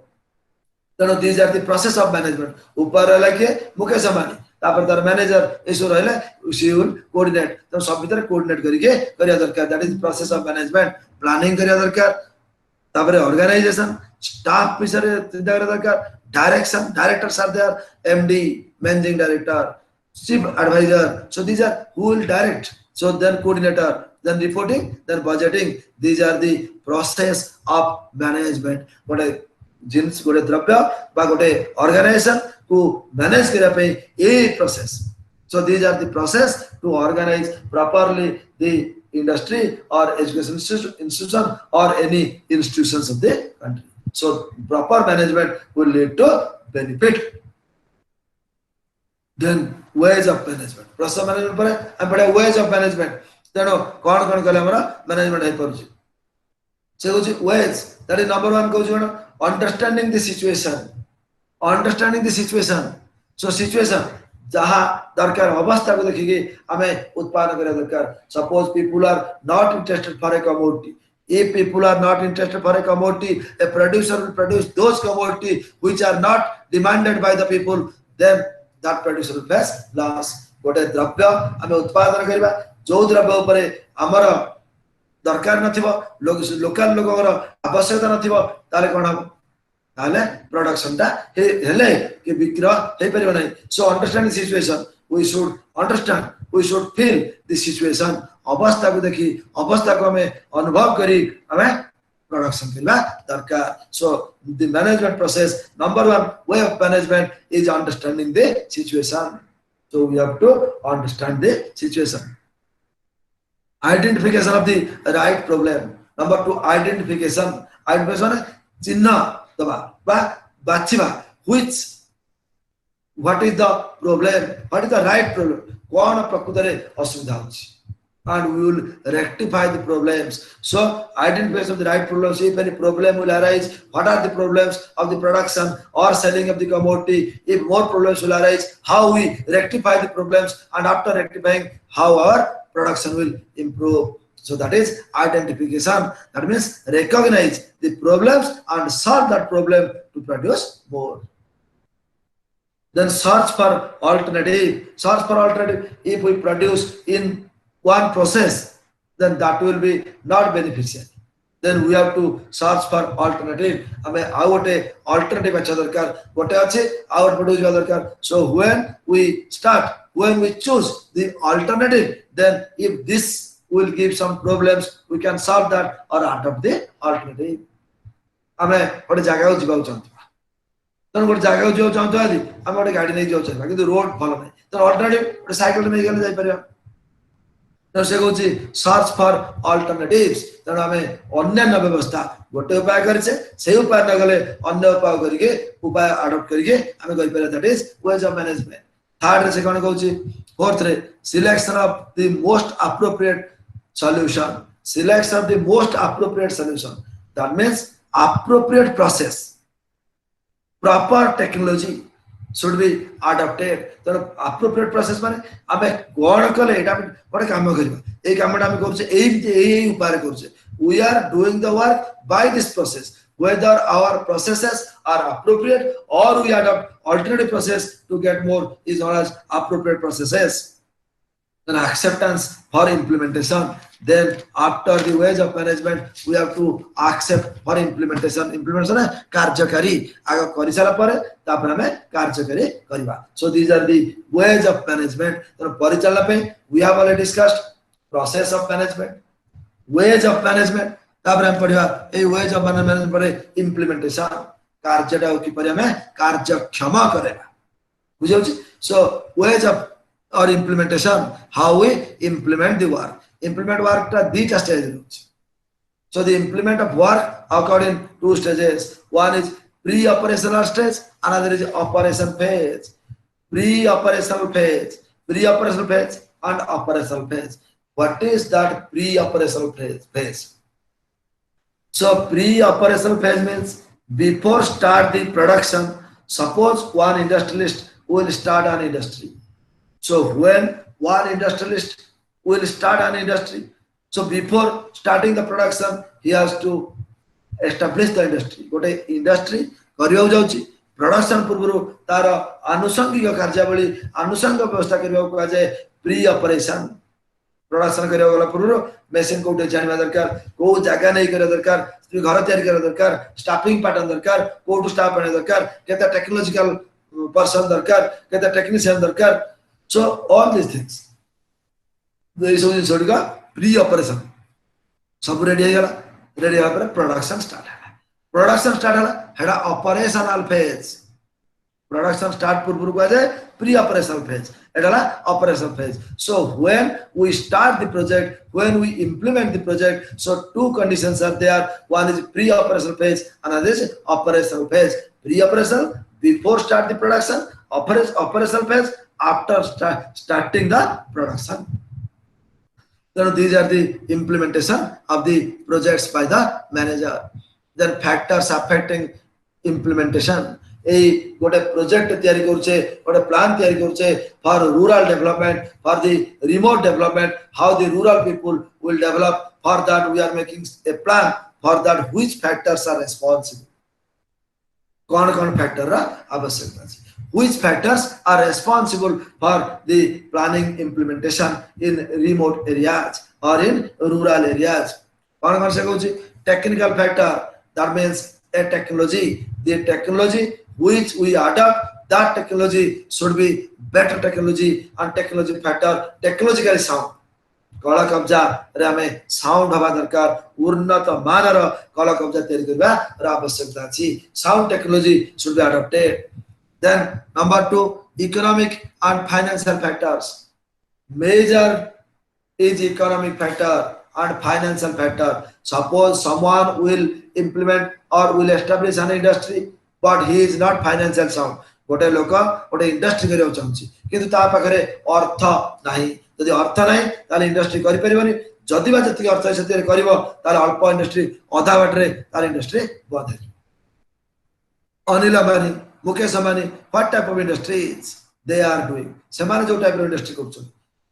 तेणु these are the process of management. ऊपर रहला के मुकेश अंबानी, तापर तार मैनेजर इसो रहले she will coordinate. तो सब भीतर कोऑर्डिनेट करिके करिया दरकार, that is process of management. Planning करिया दरकार, तापर ऑर्गेनाइजेशन, स्टाफ विषय चिंता करिया दरकार, direction, directors are there, MD, managing director, chief advisor. So these are who will direct. So then coordinator, then reporting, then budgeting. These are the process of management. गोटे jeans गोटे द्रव्य बा गोटे organisation को मैनेज करिया पे a process. So these are the process to organize properly the industry or education institution or any institutions of the country. So proper management will lead to benefit. Then ways of management, process management पर हम पढ़े ways of management. तेणु कौन कौन कले हमरा management है पड़ुछि. से होछि ways, that is number 1 कहउछि cone understanding the situation. Understanding the situation. So situation जहाँ दरकार अवस्था को देखिए हमें उत्पादन करिया दरकार. Suppose people are not interested for a commodity. If people are not interested for a commodity, a producer will produce those commodity which are not demanded by the people, then that producer will face loss. गोटे द्रव्य हमें उत्पादन करिबा, जो द्रव्य ऊपर हमर दरकार नथिबो, लोकल लोकर आवश्यकता नथिबो, ताले कोन हम ताले प्रोडक्शन ता हेले कि बिक्री हे परिबो नै. So understand the situation, we should understand, we should feel the situation. अवस्था को देखि अवस्था को हमें अनुभव करी हमें प्रोडक्शन करबा दरकार. So the management process, number 1 way of management is understanding the situation. So we have to understand the situation. Identification of the right problem. Number 2 identification. Identification चिन्ह दबा बा बाछिबा which what is the problem, what is the right problem, कोन प्रकृत रे असुविधा होछि, and we will rectify the problems. So identification of the right problems. If any problem will arise, what are the problems of the production or selling of the commodity? If more problems will arise, how we rectify the problems, and after rectifying, how our production will improve. So that is identification. That means recognize the problems and solve that problem to produce more. Then search for alternative. Search for alternative. If we produce in one process, then that will be not beneficial. Then we have to search for alternative. हमें आउटे alternative अच्छा दरकार, गोटे अच्छे out produce दरकार. So when we start, when we choose the alternative, then if this will give some problems, we can solve that or adopt the alternative. हमें गोटे जगह को जीवा चाहते हैं, तो गोटे जगह को जीवा चाहते हैं, हमें गोटे गाड़ी नहीं जीवा चाहते हैं, किंतु रोड भलो नहीं, तो alternative गोटे साइकिल में गले जाई परिया. तो से कहउछि सर्च फॉर अल्टरनेटिव्स. तेणु आमे अन्य व्यवस्था गोटे उपाय करछे, से उपाय न गले अन्य उपाय करके उपाय अडॉप्ट करके आमे कहि पारे. That is ways of management. Third रे से कोन कहउछि, फोर्थ रे selection of the most appropriate solution. Selection of the most appropriate solution, that means appropriate process, proper technology should be adopted. तो appropriate process माने आमे कोन कले एटा गोटे काम करबा, ए कामटा आमे करछे एई उपाय करछे, we are doing the work by this process. Whether our processes are appropriate or we adopt alternative process to get more is known as appropriate processes. Then acceptance for implementation. Then after the wage of management, we have to accept for implementation. Implementation है कार्यकारी आगे करी सारा परे तापर हमें कार्यकारी करिबा. So these are the ways of management. तो परिचालन पे we have already discussed process of management, ways of management. तापर हम पढ़िबा ए ways of management परे implementation कार्यटा की परे हमें कार्यक्षम करेगा. बुझियो. So ways of or implementation, how we implement the work. Implement work ta dita stage. So the implement of work according to 2 stages. One is pre-operational stage, another is operation phase. Pre-operational phase, pre-operational phase and operational phase. What is that pre-operational phase? So pre-operational phase means before start the production. Suppose one industrialist will start an industry. So when one industrialist will start an industry, so before starting the production, he has to establish the industry. Gote industry करियो जाउची production पूर्वरु तार आनुषंगिक कार्यावली आनुषंग व्यवस्था करियो को आजे pre operation. Production करियो गला पूर्वरु machine कोटे जानिबा दरकार, को जगह नै करे दरकार, घर तयार करे दरकार, स्टाफिंग पैटर्न दरकार, कोटु स्टाफ आने दरकार, केता टेक्नोलॉजिकल पर्सन दरकार, केता टेक्नीशियन दरकार. So all these things, there is only pre-operation. सब ready है ready है production start है. Production start है operational phase. Production start पूर्व को आजे pre-operational phase. एडला operational phase. So when we start the project, when we implement the project, so 2 conditions are there. One is pre-operational phase, another is operational phase. Pre-operational before start the production, operational phase after starting the production. Then these are the implementation of the projects by the manager. Then factors affecting implementation. A gote project tiyari koruche, gote plan tiyari koruche for rural development, for the remote development, how the rural people will develop. For that we are making a plan. For that which factors are responsible. कौन factor आवश्यकता है. Which factors are responsible for the planning implementation in remote areas or in rural areas? कौन से कौन सी technical factor, that means a technology, the technology which we adopt, that technology should be better technology and technology factor, technologically sound. कला कब्जा रे हमें sound हवा दरकार, उन्नत मानर कला कब्जा तैयारी करबा र आवश्यकता अछि. Sound technology should be adopted. Then number 2, economic and financial factors. Major is economic factor and financial factor. Suppose someone will implement or will establish an industry, but he is not financial sound. गोटे लोक गोटे industry करियो चाहूची किंतु ता पाखरे अर्थ नाही. यदि अर्थ नाही ताले इंडस्ट्री करि परिबनी. जदि बा जति अर्थ सेते करिवो ताले अल्प इंडस्ट्री अधा बाटरे ताले इंडस्ट्री बंद हे. Anil Ambani, Mukesh Ambani, what type of industries they are doing? सेमाने जो टाइप रो इंडस्ट्री करछन,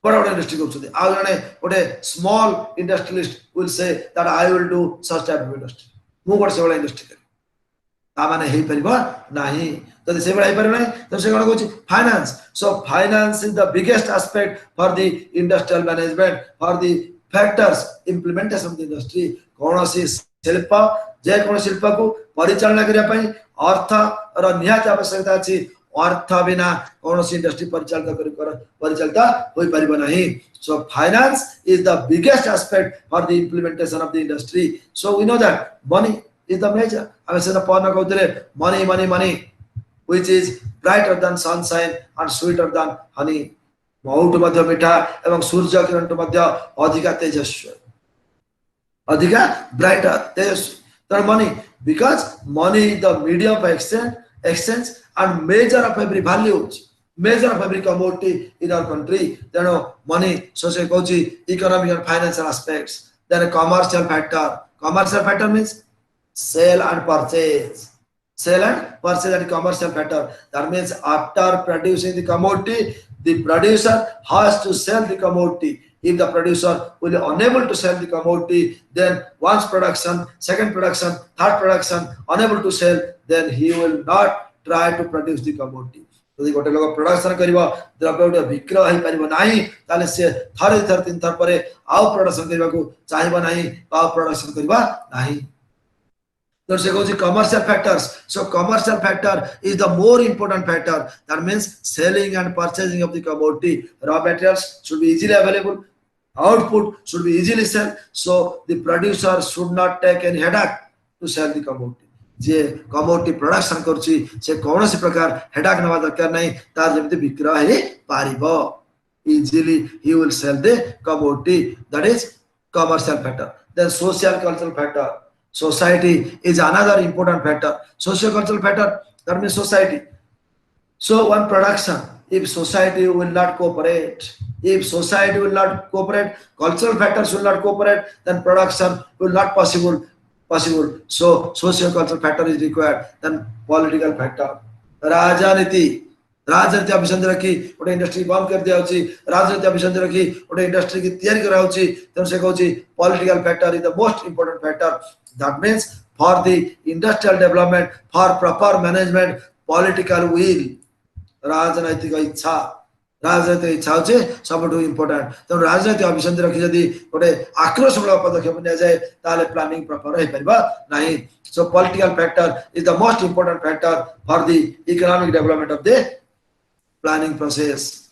बड़ा बड़ा इंडस्ट्री करछन. आ जने गोटे small industrialist will say that I will do such type of industry. मु गोटे से बड़ा इंडस्ट्री करी ता माने हे परिबो नाही. तो से बड़ा हे परिबो नाही. तो से कोन कहूची finance. So finance is the biggest aspect for the industrial management, for the factors implementation of the industry. कोनोसी शिल्प जे कोन शिल्प को परिचालन करिया पई अर्थ र निहात आवश्यकता अछि. अर्थ बिना कोनोसी इंडस्ट्री परिचालित होई परिबो नाही. So finance is the biggest aspect for the implementation of the industry. So we know that money is the major. I said money, money, money, which is brighter than sunshine and sweeter than honey. बहुत मध्य मीठा एवं सूर्य किरण तो मध्य अधिक तेजस्वी, अधिक brighter Tejashwi. That money, because money is the medium of exchange and measure of every values, measure of every commodity in our country. Then money, socio-economic, economic and financial aspects. Then a commercial factor. Commercial factor means sale and purchase. Sale and purchase that is commercial factor. That means after producing the commodity, the producer has to sell the commodity. If the producer will be unable to sell the commodity, then once production, second production, third production, unable to sell, then he will not try to produce the commodity. যদি গোটে লোক production করিব দ্রব্যটি বিক্রয় হই পারিব নাই তাহলে সে থরে থর তিন থর পরে আউ প্রডকশন করিবাকু চাহিব নাই আউ প্রডকশন করিবা নাই So she goes commercial factors. So commercial factor is the more important factor. That means selling and purchasing of the commodity. Raw materials should be easily available. Output should be easily sell. So the producer should not take any headache to sell the commodity. J commodity production करछि से कोनोसी प्रकार हेडाक नवा दरकार नै तार जेमति विक्रय हे पारिबो easily he will sell the commodity. That is commercial factor. Then social cultural factor. Society is another important factor. Social cultural factor, that means society. So one production, if society will not cooperate, if society will not cooperate, cultural factors will not cooperate, then production will not possible. So socio-cultural factor is required. Then political factor. राजनीति अभिसंध रखी गोटे industry बंद कर दिया राजनीति अभिसंध रखी गोटे industry की तैयारी करा तेणु से कहूँ political factor is the most important factor. That means for the industrial development, for proper management, political will, राजनैतिक इच्छा होचे सबठू इंपोर्टेंट. तेणु राजनीति अभिसंध रखी जदि गोटे आक्रोशमूलक पदक्षेप निया जाए ताले प्लानिंग प्रॉपर हो परिबा नहीं. So political factor is the most important factor for the economic development of the planning process.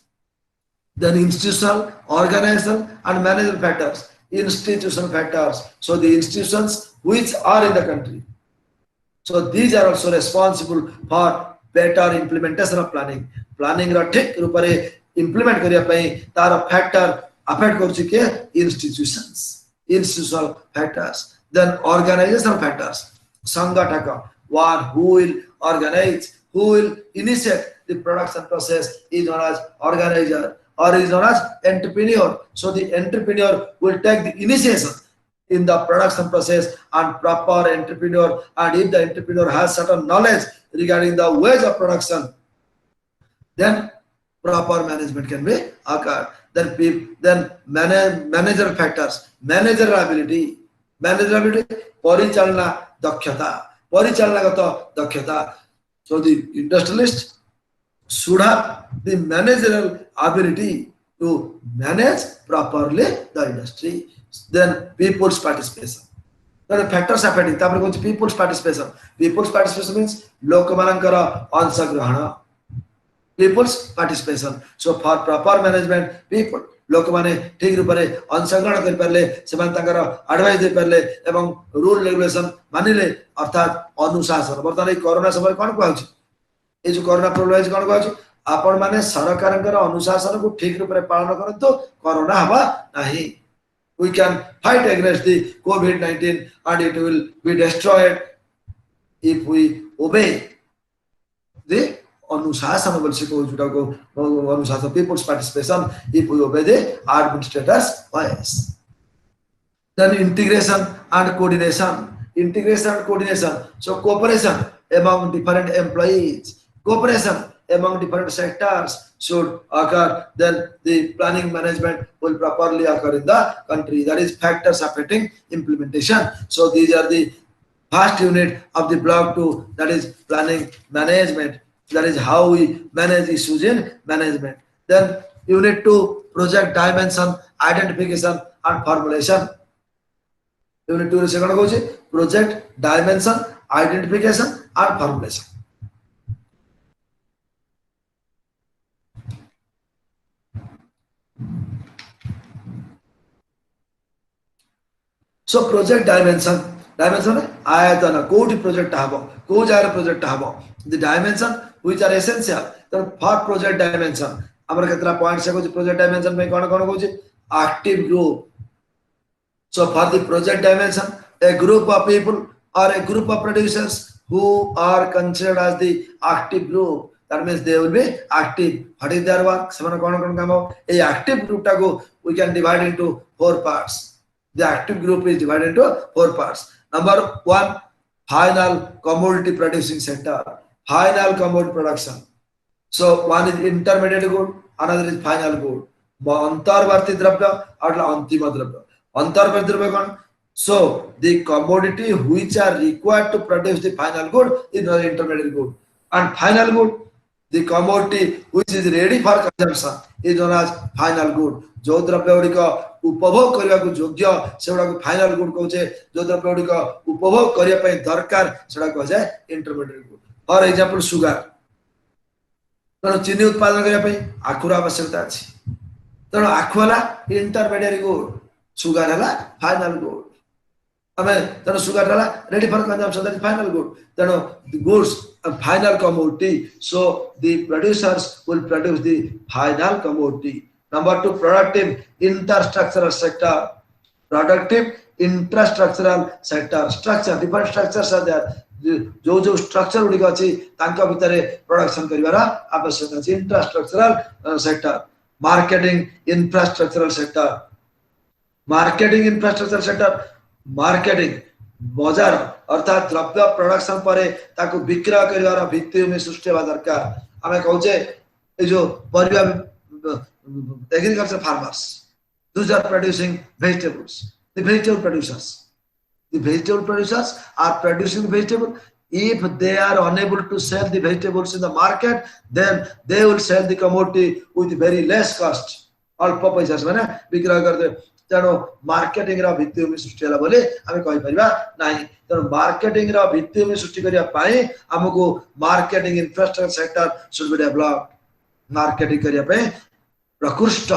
Then institutional, organizational and managerial factors. Institutional factors. So the institutions which are in the country. So these are also responsible for better implementation of planning. Planning ra ठीक रूप रे implement करिया पई तार factor affect करछि के institutions. Institutional factors. Then organizational factors. Sangataka, one who will organize, who will initiate the production process is known as organizer or is known as entrepreneur. So the entrepreneur will take the initiation in the production process and proper entrepreneur, and if the entrepreneur has certain knowledge regarding the ways of production, then proper management can be occurred. Then managerial factors, managerial ability, परिचालना परिचालनागत दक्षता. So the industrialist should have the managerial ability to manage properly the industry. Then people's participation. Then factors affecting people's participation. People's participation means lokmanankara anshagrahana. People's participation. So for proper management, people लोक माने ठीक रूप रे अंशग्रहण कर परले सेमान तांकर advice दे परले एवं रूल रेगुलेशन मानिले अर्थात अनुशासन. वर्तमान ए कोरोना समय कोन कहउछि ए जो कोरोना प्रॉब्लम है कोन कहउछि आपण माने सरकारंकर अनुशासन को ठीक रूप रे पालन करतो कोरोना हबा नाही. We can fight against the COVID-19 and it will be destroyed if we obey the अनुशासन बोलसे को जुटा को अनुशासन people's participation if we obey the administrators voice. Then integration and coordination. So cooperation among different employees, cooperation among different sectors should occur. Then the planning management will properly occur in the country. That is factors affecting implementation. So these are the first unit of the block 2, that is planning management. That is how we manage issues in management. Then unit 2, project dimension, identification and formulation. Unit 2 is project dimension, identification and formulation. So project dimension आयतन कोठी project हबो को जाय project हबो the dimension which are essential. Then for project dimension हमर केतरा points है project dimension में कोन कोन कहूची active group. So for the project dimension, a group of people or a group of producers who are considered as the active group, that means they will be active. What is their work? Semana kono kono kamo a active group tago we can divide into 4 parts. The active group is divided into 4 parts. Number 1, final commodity producing sector, final commodity production. So one is intermediate good, another is final good. अंतर्वर्ती द्रव्य और अंतिम द्रव्य अंतर्वर्ती द्रव्य कौन so the commodity which are required to produce the final good is the intermediate good and final good the commodity which is ready for consumption is known as final good जो द्रव्य गुड़िक उपभोग करने को योग्य से फाइनल गुड कहे जो द्रव्य गुड़िक उपभोग करने दरकार से कहुए intermediate good for example sugar तेणु चीनी उत्पादन करने आखुर आवश्यकता अच्छी तेणु आखुला इंटरमीडिएट गुड सुगर है फाइनल गुड आमे तेणु सुगर है ready for consumption that final good तेणु goods final commodity so the producers will produce the final commodity number 2 productive infrastructural sector productive infrastructural sector structure different structures are there जो जो structure गुडी अछि तांका भितरे production करिवार आवश्यक अछि infrastructural sector marketing infrastructural sector marketing infrastructural sector marketing बाजार अर्थात द्रव्य प्रोडक्शन परे ताकू विक्रय करिवार भित्तिभूमि सृष्टि हेबा दरकार आमे कहूचे ए जो परिवा agriculture farmers those are producing vegetables the vegetable producers are producing vegetable if they are unable to sell the vegetables in the market then they will sell the commodity with very less cost अल्प पैसा से माने विक्रय करते तेणु marketing रा भित्तिभूमि सृष्टि होला बोले आमे कहि परिबा नाही तेणु मार्केटिंग रा भित्तिभूमि सृष्टि करिया पाई हमको marketing infrastructure sector should be develop marketing करिया पाई प्रकृष्ट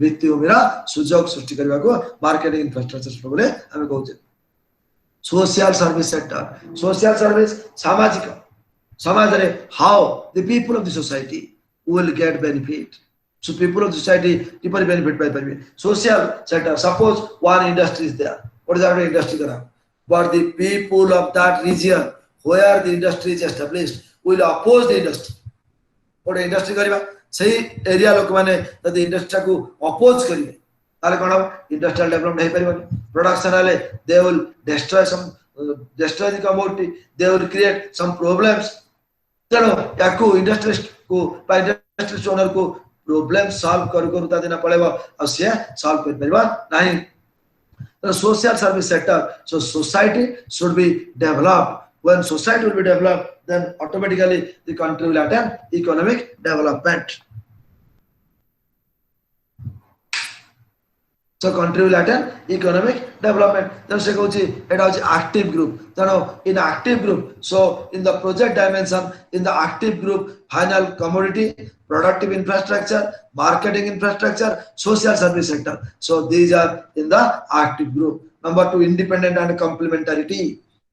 भित्तिभूमि रा सुजोग सृष्टि करबा को मार्केटिंग इंफ्रास्ट्रक्चर बोले आमे कहउचे social service sector social service सामाजिक समाज रे how the people of the society will get benefit so people of the society people benefit by social sector suppose one industry is there what is that industry kara but the people of that region where the industry is established will oppose the industry what industry kariba sei area lok mane the industry को oppose करिवे ताले कोन industrial development हे परिबनी production वाले they will destroy the commodity they will create some problems तेणु याकू इंडस्ट्रिस्ट को इंडस्ट्रिस्ट owner को problem solve करूता देना पड़ेगा और से सॉल्व कर परिबा नहीं तो social service sector so society should be developed when society will be developed then automatically the country will attain economic development so country will attain economic development then se kochi eta hochi active group tano in active group so in the project dimension in the active group final commodity productive infrastructure marketing infrastructure social service sector so these are in the active group number 2 independent and complementarity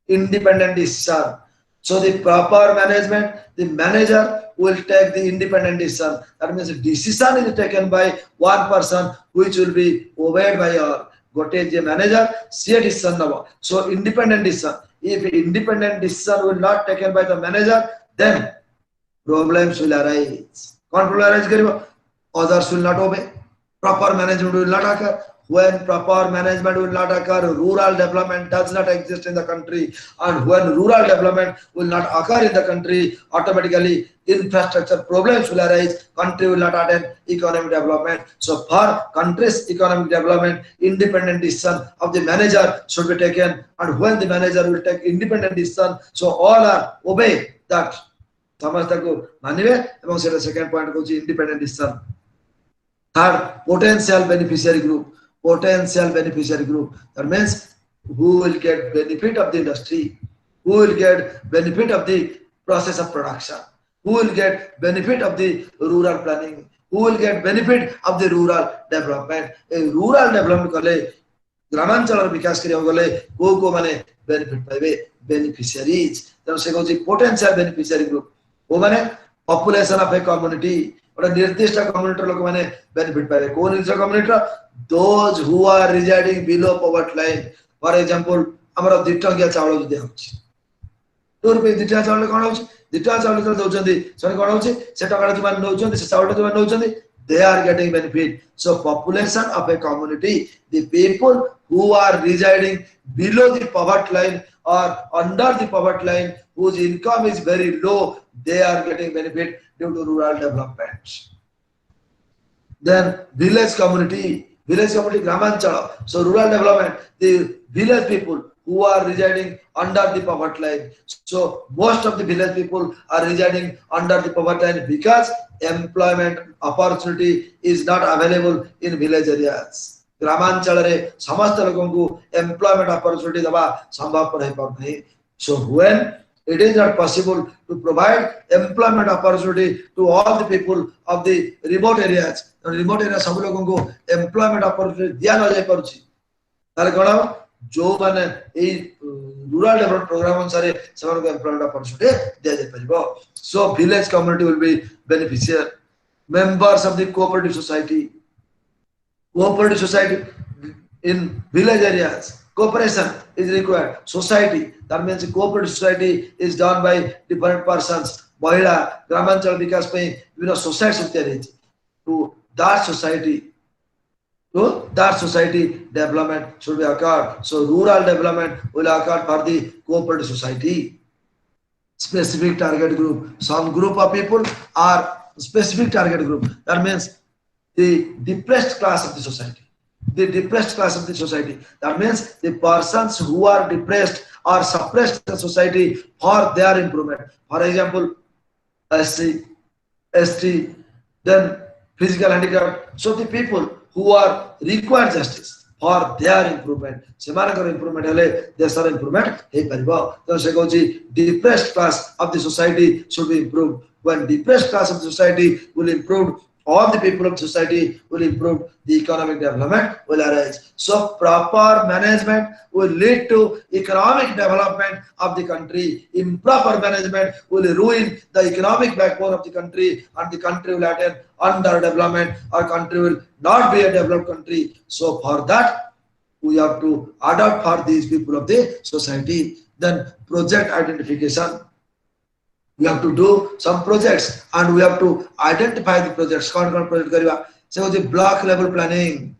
independent decision so the proper management the manager will take the independent decision that means the decision is taken by one person which will be obeyed by all gote je manager se decision nabo so independent decision if independent decision will not taken by the manager then problems will arise control arise karibo others will not obey proper management will not occur when proper management will not occur rural development does not exist in the country and when rural development will not occur in the country automatically infrastructure problems will arise country will not attain economic development so for country's economic development independent decision of the manager should be taken and when the manager will take independent decision so all are obey that समस्त को मानिबे एवं सेटा second point को independent decision third potential beneficiary group that means who will get benefit of the industry who will get benefit of the process of production who will get benefit of the rural planning who will get benefit of the rural development a rural development kale ग्रामांचल विकास करिया गले को माने benefit पाइबे beneficiaries तनो से कहछि potential beneficiary group वो माने population of a community और निर्दिष्ट कम्युनिटी लोक माने बेनिफिट पाइबे कोन निर्दिष्ट community those who are residing below poverty line for example हमर 2 टंकिया चावल जदि होछि 2 रुपए 2 चावल कोन होछि 2 चावल तो दउचंदी सने कोन होछि से टका जो मान नउचंदी से चावल जो मान नउचंदी they are getting benefit so population of a community the people who are residing below the poverty line or under the poverty line whose income is very low they are getting benefit due to rural development Then village community Gramanchalam. So rural development, the village people who are residing under the poverty line. So most of the village people are residing under the poverty line because employment opportunity is not available in village areas. Gramanchalam समस्त लोगों को employment opportunity दबा संभव पर है पर नहीं. So when it is not possible to provide employment opportunity to all the people of the remote areas. Remote areas सब लोगों को employment opportunity दिया न जाए पड़ती. ताले कौन जो माने ये rural development program अनुसार सब लोगों को employment opportunity दिया जाए पड़ेगा. So village community will be beneficial. Members of the cooperative society in village areas. Cooperation is required. Society, that means cooperative society is done by different persons. Mahila, Gramanchal Vikas Pai, society to that society. To that society development should be occurred. So rural development will occur for the cooperative society. Specific target group. Some group of people are specific target group. That means the depressed class of the society. The depressed class of the society. That means the persons who are depressed or suppressed in the society for their improvement. For example, SC, ST, then physical handicap. So the people who are require justice for their improvement. Semantic improvement hele, their improvement hey pariba. So se kochi depressed class of the society should be improved. When depressed class of the society will improve, all the people of society will improve, the economic development will arise. So proper management will lead to economic development of the country. Improper management will ruin the economic backbone of the country, and the country will attain underdevelopment, or country will not be a developed country. So for that, we have to adopt for these people of the society. Then project identification. We have to do some projects and we have to identify the projects. So the block level planning.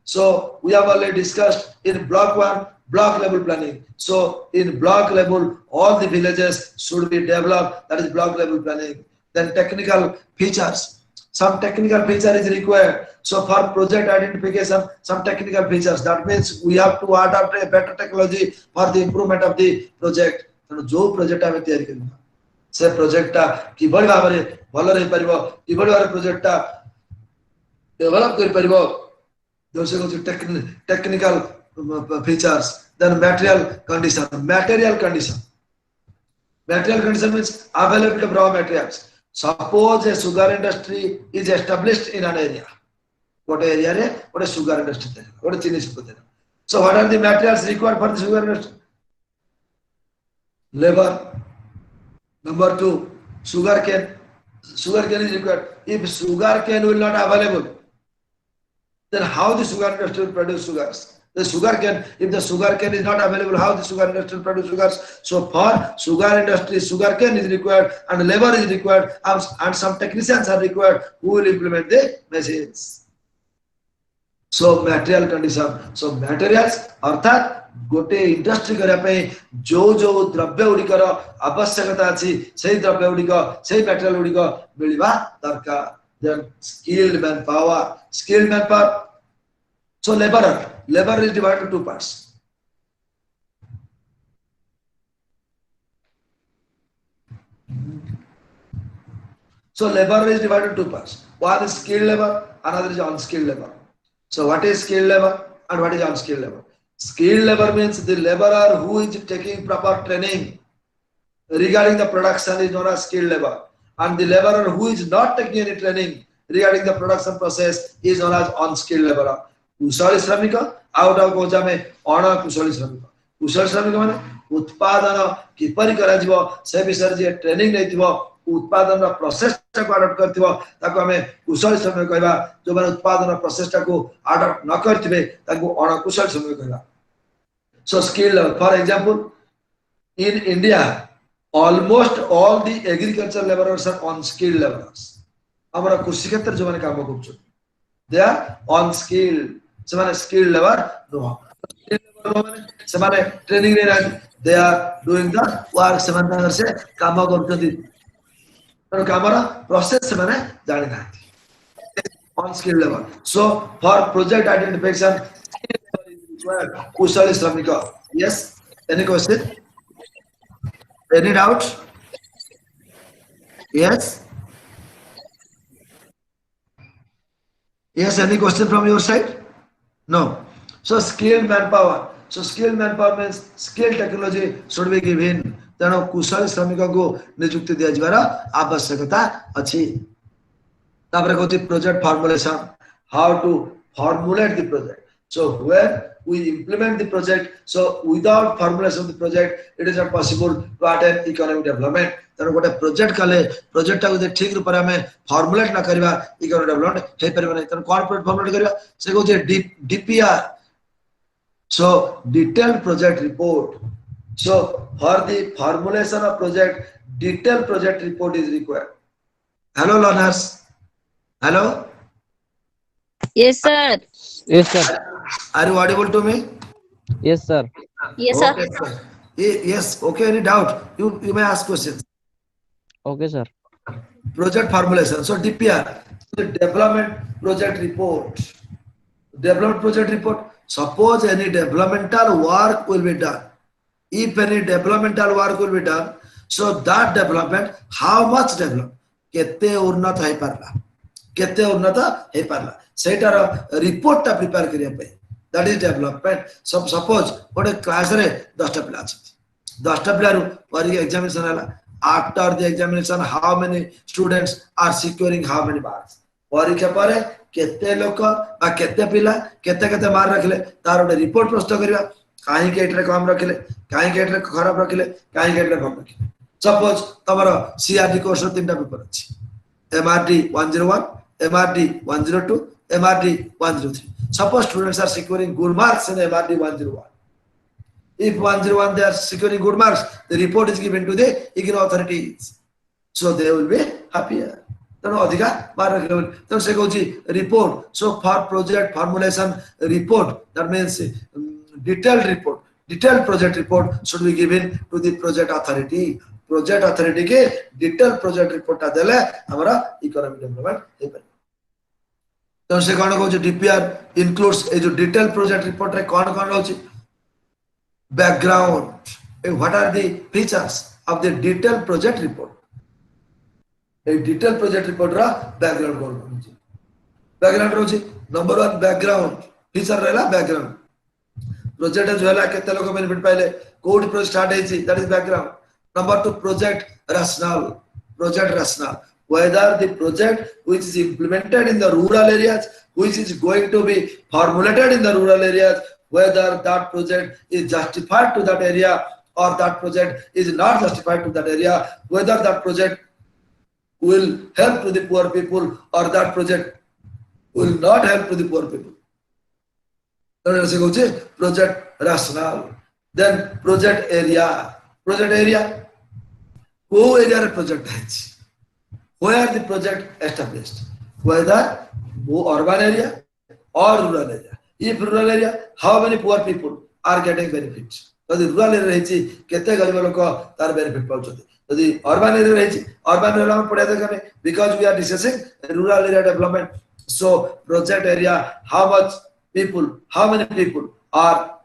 So we have already discussed in block 1, block level planning. So in block level, all the villages should be developed. That is block level planning. Then technical features. Some technical feature is required. So for project identification, some technical features. That means we have to adopt a better technology for the improvement of the project. जो project आमे तैयारी करबा से project की बड़ी भाबरे भलो रही परिबो की बड़ी भाबरे प्रोजेक्ट डेवलप कर परिबो दोसे को technical features then material condition means availability of raw materials. Suppose a sugar industry is established in an area. What area re what sugar industry what chini sugar. So what are the materials required for the sugar industry? Labor. Number 2, sugar cane. Sugar cane is required. If sugar cane will not available, then how the sugar industry will produce sugars? The sugar cane, if the sugar cane is not available, how the sugar industry will produce sugars? So for sugar industry, sugar cane is required and labor is required and some technicians are required who will implement the machines. So material condition. So materials अर्थात गोटे industry करिया पे जो द्रव्य गुड़िकर आवश्यकता अछि से द्रव्य गुड़िक से मटेरियल गुड़िक मिलवा दरकार. Then skilled manpower. So labor is divided into 2 parts. So labor is divided into 2 parts. One is skilled labor, another is unskilled labor. So what is skilled labor and what is unskilled labor? Skilled labor means the laborer who is taking proper training regarding the production is known as skilled labor, and the laborer who is not taking any training regarding the production process is known as unskilled laborer. कुशल श्रमिक out of कोजा में अणकुशल श्रमिक. कुशल श्रमिक माने उत्पादन किपरि करा जिवो से विषय जे ट्रेनिंग नै दिवो उत्पादन प्रोसेस को अडॉप्ट करथिबो ताको हमें कुशल श्रमिक कहबा. जो माने उत्पादन प्रोसेस को अडॉप्ट न करथिबे ताको अणकुशल श्रमिक कहबा. So skill level. For example, in India, almost all the agricultural laborers are unskilled laborers. हमारा कृषि क्षेत्र जो माने काम करछो, they are unskilled. ସେମାନେ skilled labor no. ସେମାନେ training रे रहନ୍ତି. They are doing the work. ସେମାନେ ତାଙ୍କର से काम କରୁଛନ୍ତି. तर कामरा प्रोसेस ସେମାନେ ଜାଣି ନାହାନ୍ତି. on skill level. So for project identification, skill level is required. Kushali Shramika. Yes. Any question? Any doubt? Yes. Yes. Any question from your side? No. So skilled manpower. So skilled manpower means skilled technology should be given. तेणु कुशल श्रमिक को नियुक्ति दिया जाबार आवश्यकता अछि. तापर कहते project formulation, how to formulate the project. So when we implement the project, so without formulation of the project, it is not possible to attain economic development. तेणु गोटे प्रोजेक्ट कले प्रोजेक्ट टाको ठीक रूप में फॉर्मुलेट ना करबा इकोनॉमिक डेवलपमेंट हे परबा नै. तेणु कोन फॉर्मुलेट करबा से कहते DPR. So detailed project report. So for the formulation of project, detailed project report is required. Hello learners. Hello. Yes, sir. Yes, sir. Are you audible to me? Yes, sir. Yes, sir. Okay, sir. Yes. Okay. Any doubt? You may ask questions. Okay, sir. Project formulation. So DPR, the development project report. Development project report. Suppose any developmental work will be done. If any developmental work will be done, so that development, how much develop? केते उन्नत है पारला, केते उन्नत है पारला. सेटार report टा prepare करिया पे. That is development. So suppose गोटे क्लास रे 10 टा पिला अछि. 10 टा पिला रु परी एग्जामिनेशन हला. After the examination, how many students are securing how many marks? परीक्षा पर केते लोक बा केते पिला केते केते मार्क रखले तार गोटे रिपोर्ट प्रस्तुत करिया. काहे के एटरे कम रखले, काहे के एटरे खराब रखले, काहे के एटरे कम रखले. सपोज तमरो सीआरडी कोर्स रो तीनटा पेपर अछि. MRD 101, MRD 102, MRD 103. Suppose students are securing good marks in MRD 101. If 101 they are securing good marks, the report is given to the IGNOU authorities. So they will be happier. तेणु अधिका mark रखले. तेणु से कहूची report. So for project formulation report, that means detailed report, detailed project report should be given to the project authority. Project authority के detailed project report टा देले हमारा economic development हे पर. तो से कौन कहूँ डीपीआर इंक्लूड्स ए जो डिटेल प्रोजेक्ट रिपोर्ट रे कौन कौन रहउची. Background, what are the features of the detail project report. A detail project report रा बैकग्राउंड कौन रहउची. बैकग्राउंड रहउची नंबर 1 बैकग्राउंड फीचर रहला. बैकग्राउंड प्रोजेक्ट जो हला केते लोग बेनिफिट पाइले, कोड प्रोजेक्ट स्टार्ट हेची, that is background. Number 2 project rationale. Project rationale, whether the project which is implemented in the rural areas, which is going to be formulated in the rural areas, whether that project is justified to that area or that project is not justified to that area, whether that project will help to the poor people or that project will not help to the poor people. Project rationale. Then project area. Project area, who area project has, where the project established, whether urban area or rural area. If rural area, how many poor people are getting benefits. यदि rural area रही केते गरीब लोक तार benefit पाउछथि. यदि urban area रही urban area में पढ़िया देखने, because we are discussing rural area development. So project area, how much people, how many people are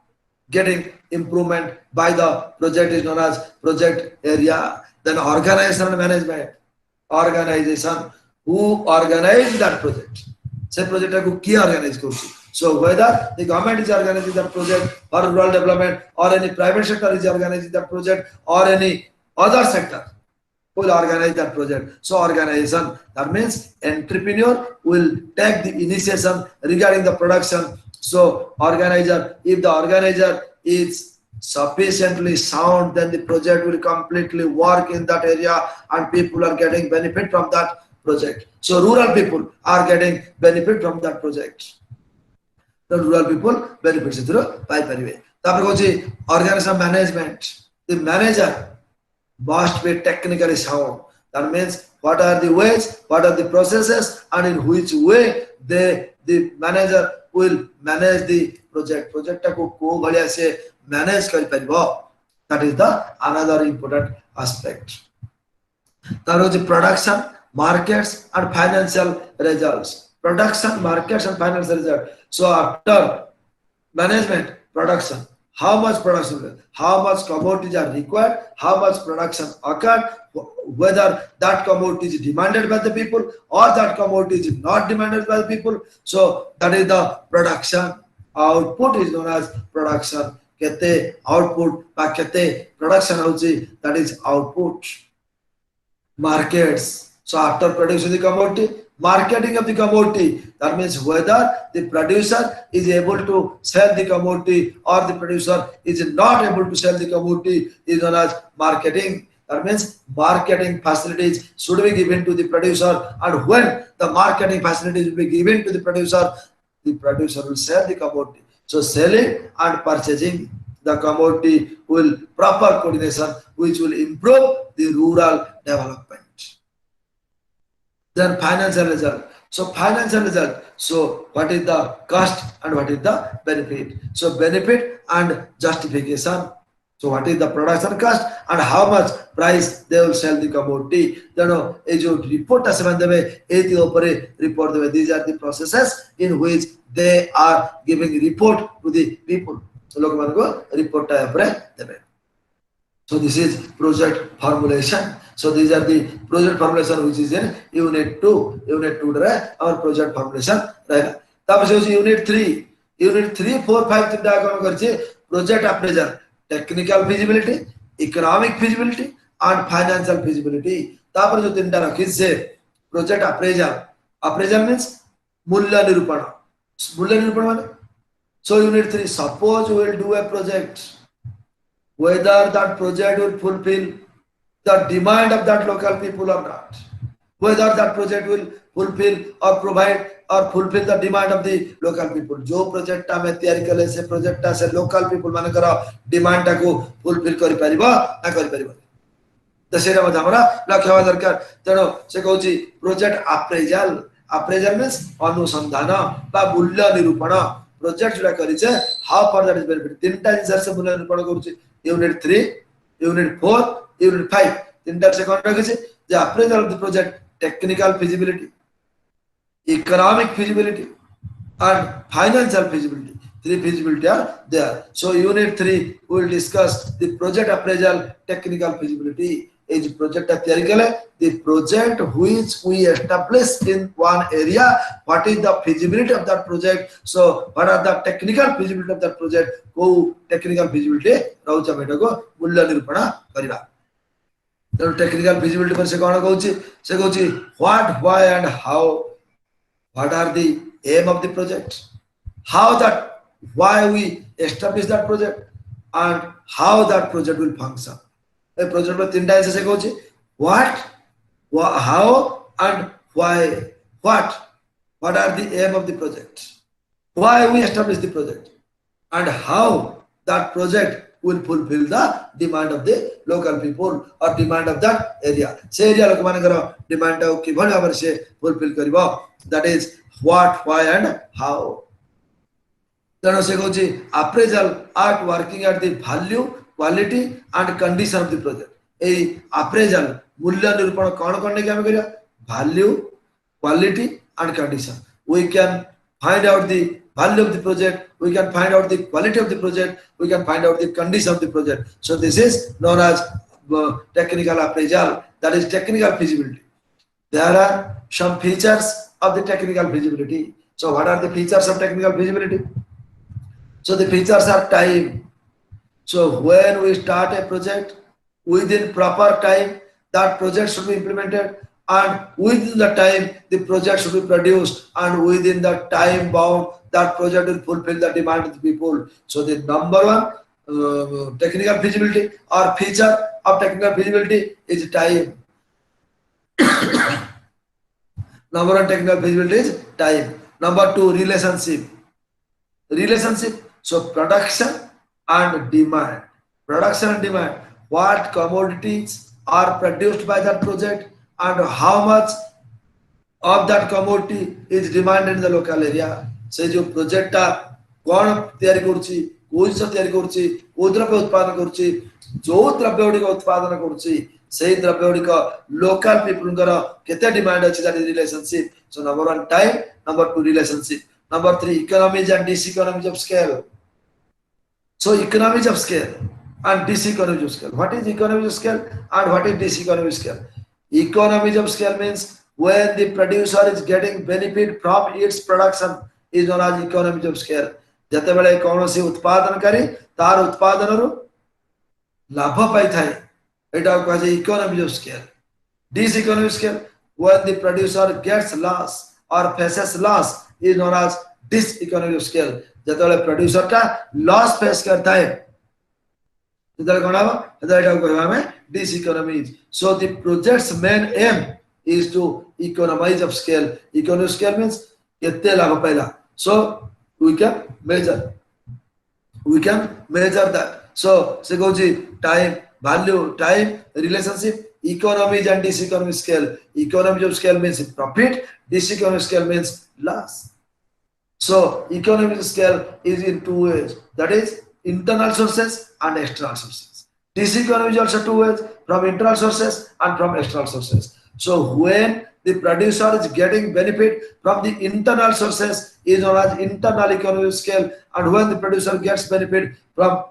getting improvement by the project is known as project area. Then organization and management. Organization, who organize that project. Say project को किया organize करछि. So whether the government is organizing that project or rural development or any private sector is organizing that project or any other sector will organize that project. So organization, that means entrepreneur will take the initiation regarding the production. So organizer, if the organizer is sufficiently sound, then the project will completely work in that area and people are getting benefit from that project. So rural people are getting benefit from that project. The rural people benefits through by paribe. तापर Kochi organization management. The manager must be technically sound. That means what are the ways, what are the processes, and in which way the manager will manage the project. Project को को बढ़िया से manage कर परिबो. That is the another important aspect. तार होची production, markets and financial results. production, markets and financial result. So after management, production, how much production, how much commodities are required, how much production occurred, whether that commodity is demanded by the people or that commodity is not demanded by the people. So that is the production. Output is known as production. Kete output ba kete production hochi, that is output. Markets. So after producing the commodity, marketing of the commodity, that means whether the producer is able to sell the commodity or the producer is not able to sell the commodity, is known as marketing. That means marketing facilities should be given to the producer, and when the marketing facilities will be given to the producer will sell the commodity. So selling and purchasing the commodity will proper coordination, which will improve the rural development. Then financial result. So financial result. So what is the cost and what is the benefit? So benefit and justification. So what is the production cost and how much price they will sell the commodity. Then a report report. These are the processes in which they are giving report to the people. So report. So this is project formulation. So these are the project formulation which is in unit 2. Unit 2 our project formulation रहेगा. तब से unit 3. Unit 3, 4, 5 तीन diagram करके project appraisal, technical feasibility, economic feasibility and financial feasibility. तब पर जो तीनटा रखी से project appraisal. Appraisal means मूल्य निरूपण. मूल्य निरूपण माने. So unit 3, suppose we will do a project, whether that project will fulfill the demand of that local people or not, whether that project will fulfill or provide or fulfill the demand of the local people. जो project टा में तैयारी कले से project टा से local people माने करा demand टा को fulfill करी परिबा ना करी परिबा. दशेरा में हमारा लक्ष्य हवा दरकार. तेरो से कहूची project appraisal. Appraisal means अनुसंधान बा मूल्य निरूपण. Project जोड़ा करी से how far that is benefit. तीनटा इंसर से मूल्य निरूपण करूची. Unit 3, Unit 4, Unit 5. तीनटा से कौन रखे से the appraisal of the project, technical feasibility, economic feasibility and financial feasibility. 3 feasibility are there. So unit 3 we will discuss the project appraisal, technical feasibility. Is project theoretical, the project which we establish in one area, what is the feasibility of that project. So what are the technical feasibility of that project, को technical feasibility रहुचा बेटा को मूल्य निरूपण करिबा. तो technical feasibility पर से कौन कहूची what, why and how. What are the aim of the project, how that, why we establish that project and how that project will function. A project में तीन टाइप से कहूची what, how and why. What are the aim of the project, why we establish the project and how that project will fulfill the demand of the local people or demand of that area. से area लोग माने करो demand को किभଳି भाବରେ से fulfill करिवो. That is what, why and how. तेणु से कहूची appraisal at working at the value, quality and condition of the project. A appraisal मूल्य निरूपण कौन करने के हमें करिया value, quality and condition. We can find out the value of the project, we can find out the quality of the project, we can find out the condition of the project. So this is known as technical appraisal, that is technical feasibility. There are some features of the technical feasibility. So what are the features of technical feasibility? So the features are time. So when we start a project, within proper time that project should be implemented, and within the time the project should be produced, and within the time bound that project will fulfill the demand of the people. So the number one technical feasibility or feature of technical feasibility is time. Number one technical feasibility is time. Number two, relationship. So production and demand. Production and demand. What commodities are produced by that project and how much of that commodity is demanded in the local area. से जो project टा कौन तैयारी करुची, कोई सब तैयारी करुची, कोई द्रव्य उत्पादन करुची, जो द्रव्य गुड़िक उत्पादन करुच्ची द्रव्य गुड़िक लोकल पीपल केते डिमांड अच्छी that is relationship so number 1 time number 2 relationship number 3 economies and diseconomies of scale so economies of scale and diseconomies of scale what is economies of scale and what is diseconomies of scale economies of scale means when the producer is getting benefit from its production is known as economies of scale जते बेले कोनोसी उत्पादन करी तार उत्पादन रु लाभ पाई थाए एटा को जे economy of scale diseconomies of scale when the producer gets loss or faces loss is known as diseconomies of scale जते बेले प्रोड्यूसर का लॉस फेस करता है जते कोन हबो जते एटा को हमें diseconomies so the project's main aim is to economize of scale economies of scale means केते लाभ पाइला so we can measure that so se goes time value time relationship economies and diseconomies scale economies of scale means profit diseconomies scale means loss so economies of scale is in two ways that is internal sources and external sources diseconomies also two ways from internal sources and from external sources so when the producer is getting benefit from the internal sources is known as internal economies of scale and when the producer gets benefit from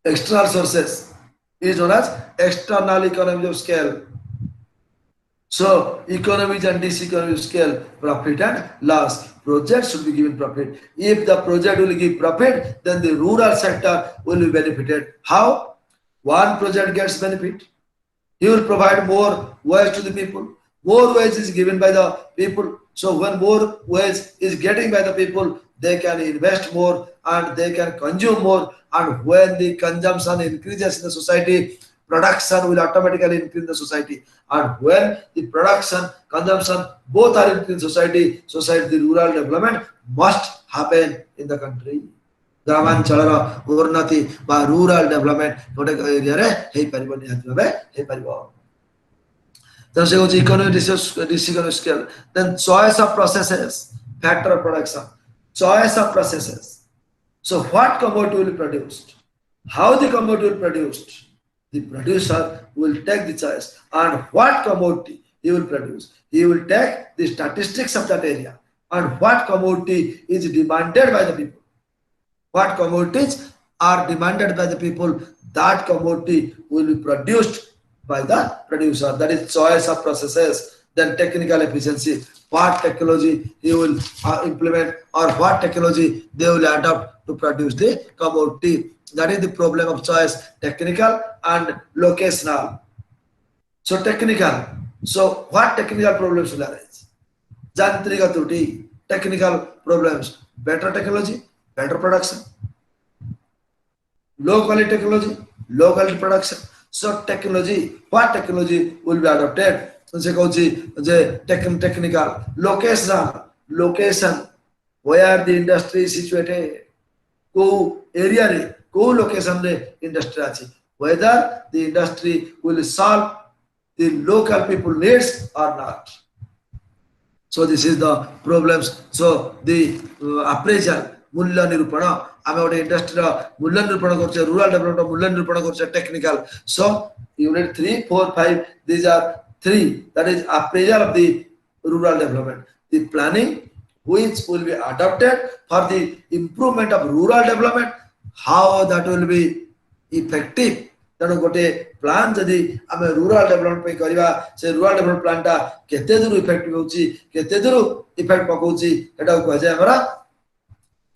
external sources is known as external economies of scale so economies and diseconomies of scale profit and loss project should be given profit if the project will give profit then the rural sector will be benefited how one project gets benefit he will provide more wage to the people more wage is given by the people so when more wage is getting by the people they can invest more and they can consume more and when the consumption increases in the society production will automatically increase in the society and when the production consumption both are increasing in society the rural development must happen in the country ग्रामांचल उन्नति बा rural development गोटे area रे हेई परिबो निहाती भाबे हेई परिबो then se goes economic diseconomies scale then choice of processes factor of production choice of processes so what commodity will be produced how the commodity will be produced the producer will take the choice and what commodity he will produce he will take the statistics of that area and what commodity is demanded by the people what commodities are demanded by the people that commodity will be produced by the producer that is choice of processes then technical efficiency what technology he will implement or what technology they will adopt to produce the commodity that is the problem of choice technical and locational so technical so what technical problems will arise jantrika truti technical problems better technology better production low quality technology low quality production so technology what technology will be adopted so se kochi je technical location where the industry is situated ko area re ko location re industry achi whether the industry will solve the local people needs or not so this is the problems so the appraisal मूल्य निरूपण आम गोटे industry मूल्य निरूपण कर rural development मूल्य निरूपण कर technical so unit 3 4 5 these are three that is appraisal of the rural development the planning which will be adopted for the improvement of rural development how that will be effective तेणु गोटे plan जदि आम rural development पे करबा से rural development plan टा केते दूर इफेक्टिव होची केते दूर इफेक्ट पकोची एटा को जे हमरा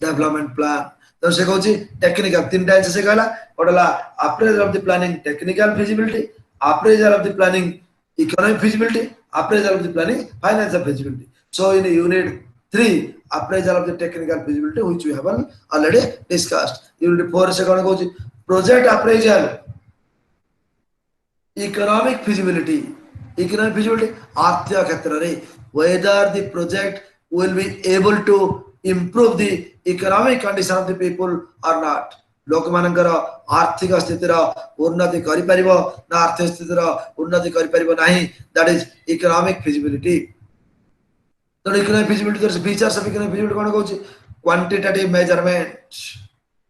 डेवलपमेंट प्लान तो से कहूची टेक्निकल तीन टाइप से कहला ओडला appraisal of the planning technical feasibility appraisal of the planning economic feasibility appraisal of the planning financial feasibility so in unit 3 appraisal of the technical feasibility which we have already discussed unit 4 से कोन कहूची project appraisal economic feasibility आर्थिक क्षेत्र रे whether the project will be able to improve the economic condition of the people or not लोक मानकर आर्थिक स्थितिर उन्नति करि परिबो ना आर्थिक स्थितिर उन्नति करि परिबो नाही दैट इज इकोनॉमिक फिजिबिलिटी तो इकोनॉमिक फिजिबिलिटी तो फीचर्स ऑफ इकोनॉमिक फिजिबिलिटी कोन कहूची quantitative measurement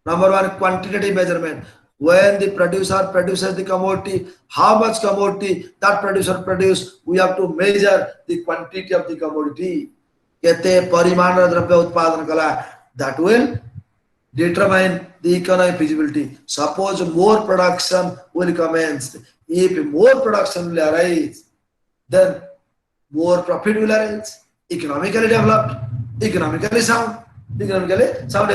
number 1 quantitative measurement when the producer produces the commodity, how much commodity that producer produce, we have to measure the quantity of the commodity. Kete pariman drabya utpadan kala, that will determine the economic feasibility. Suppose more production will commence. If more production will arise, then more profit will arise. Economically developed, economically sound. Economically sound.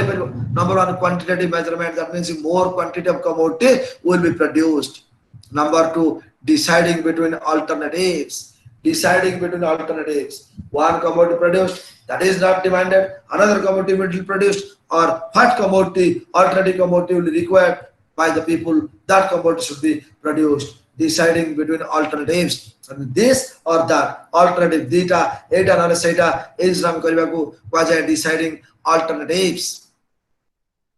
Number one, quantitative measurement. That means more quantity of commodity will be produced. Number two, deciding between alternatives. Deciding between alternatives. One commodity produced, that is not demanded. Another commodity will be produced, or what commodity, alternative commodity will be required by the people. That commodity should be produced. Deciding between alternatives. This or that alternative data, eta nale seita exam karibaku kuajae deciding alternatives.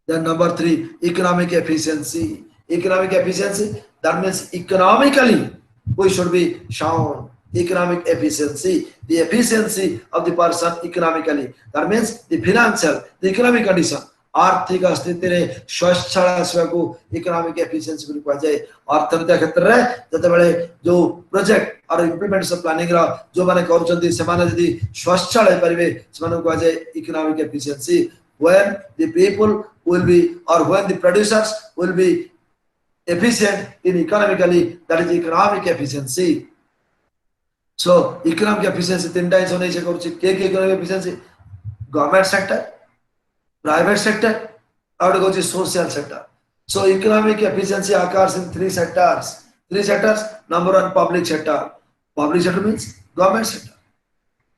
Then number three, economic efficiency. Economic efficiency, that means economically we should be sound. Economic efficiency, the efficiency of the person economically. That means the financial, the economic condition. आर्थिक स्थिति रे स्वच्छल आसवाकू economic efficiency को कुआजाए अर्थनीति क्षेत्र रे जते बेले जो project और इंप्लीमेंटेशन प्लानिंग रा जो माने करूचंती से माने यदि स्वच्छल हे परिबे से माने कुआजाए economic efficiency when the people will be or when the producers will be efficient in economically, that is economic efficiency. So economic efficiency 3 times होने से करूची के economic efficiency government sector, private sector, और goes social sector. So economic efficiency occurs in 3 sectors. 3 sectors. Number one, public sector. Public sector means government sector.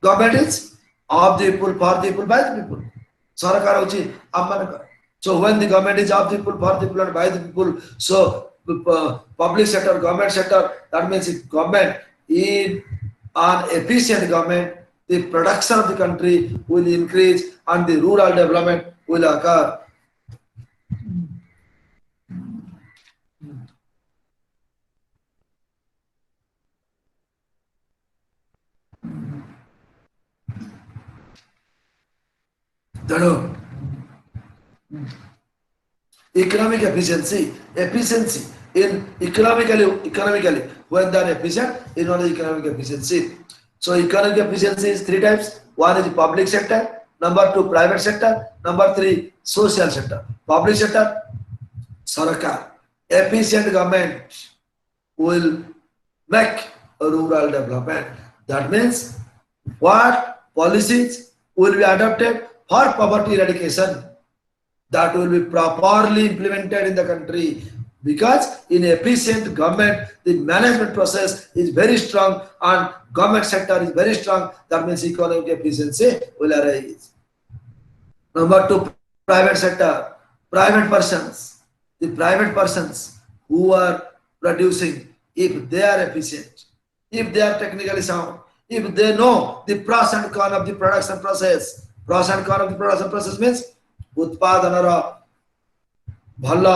Government is of the people, for the people, by the people. Sarakar hochi ammanakar. So when the government is of the people, for the people, and by the people, so public sector, government sector, that means if government in an efficient government, the production of the country will increase and the rural development will occur. Economic efficiency in economically when they are efficient is not economic efficiency. So economic efficiency is 3 types. One is the public sector, number 2 private sector, number 3 social sector. Public sector, Sarakar, efficient government will make a rural development. That means what policies will be adopted for poverty eradication, that will be properly implemented in the country, because in efficient government the management process is very strong and government sector is very strong. That means economic efficiency will arise. Number 2, private sector, private persons. The private persons who are producing, if they are efficient, if they are technically sound, if they know the pros and cons of the production process. Pros and cons of the production process means उत्पादनर भल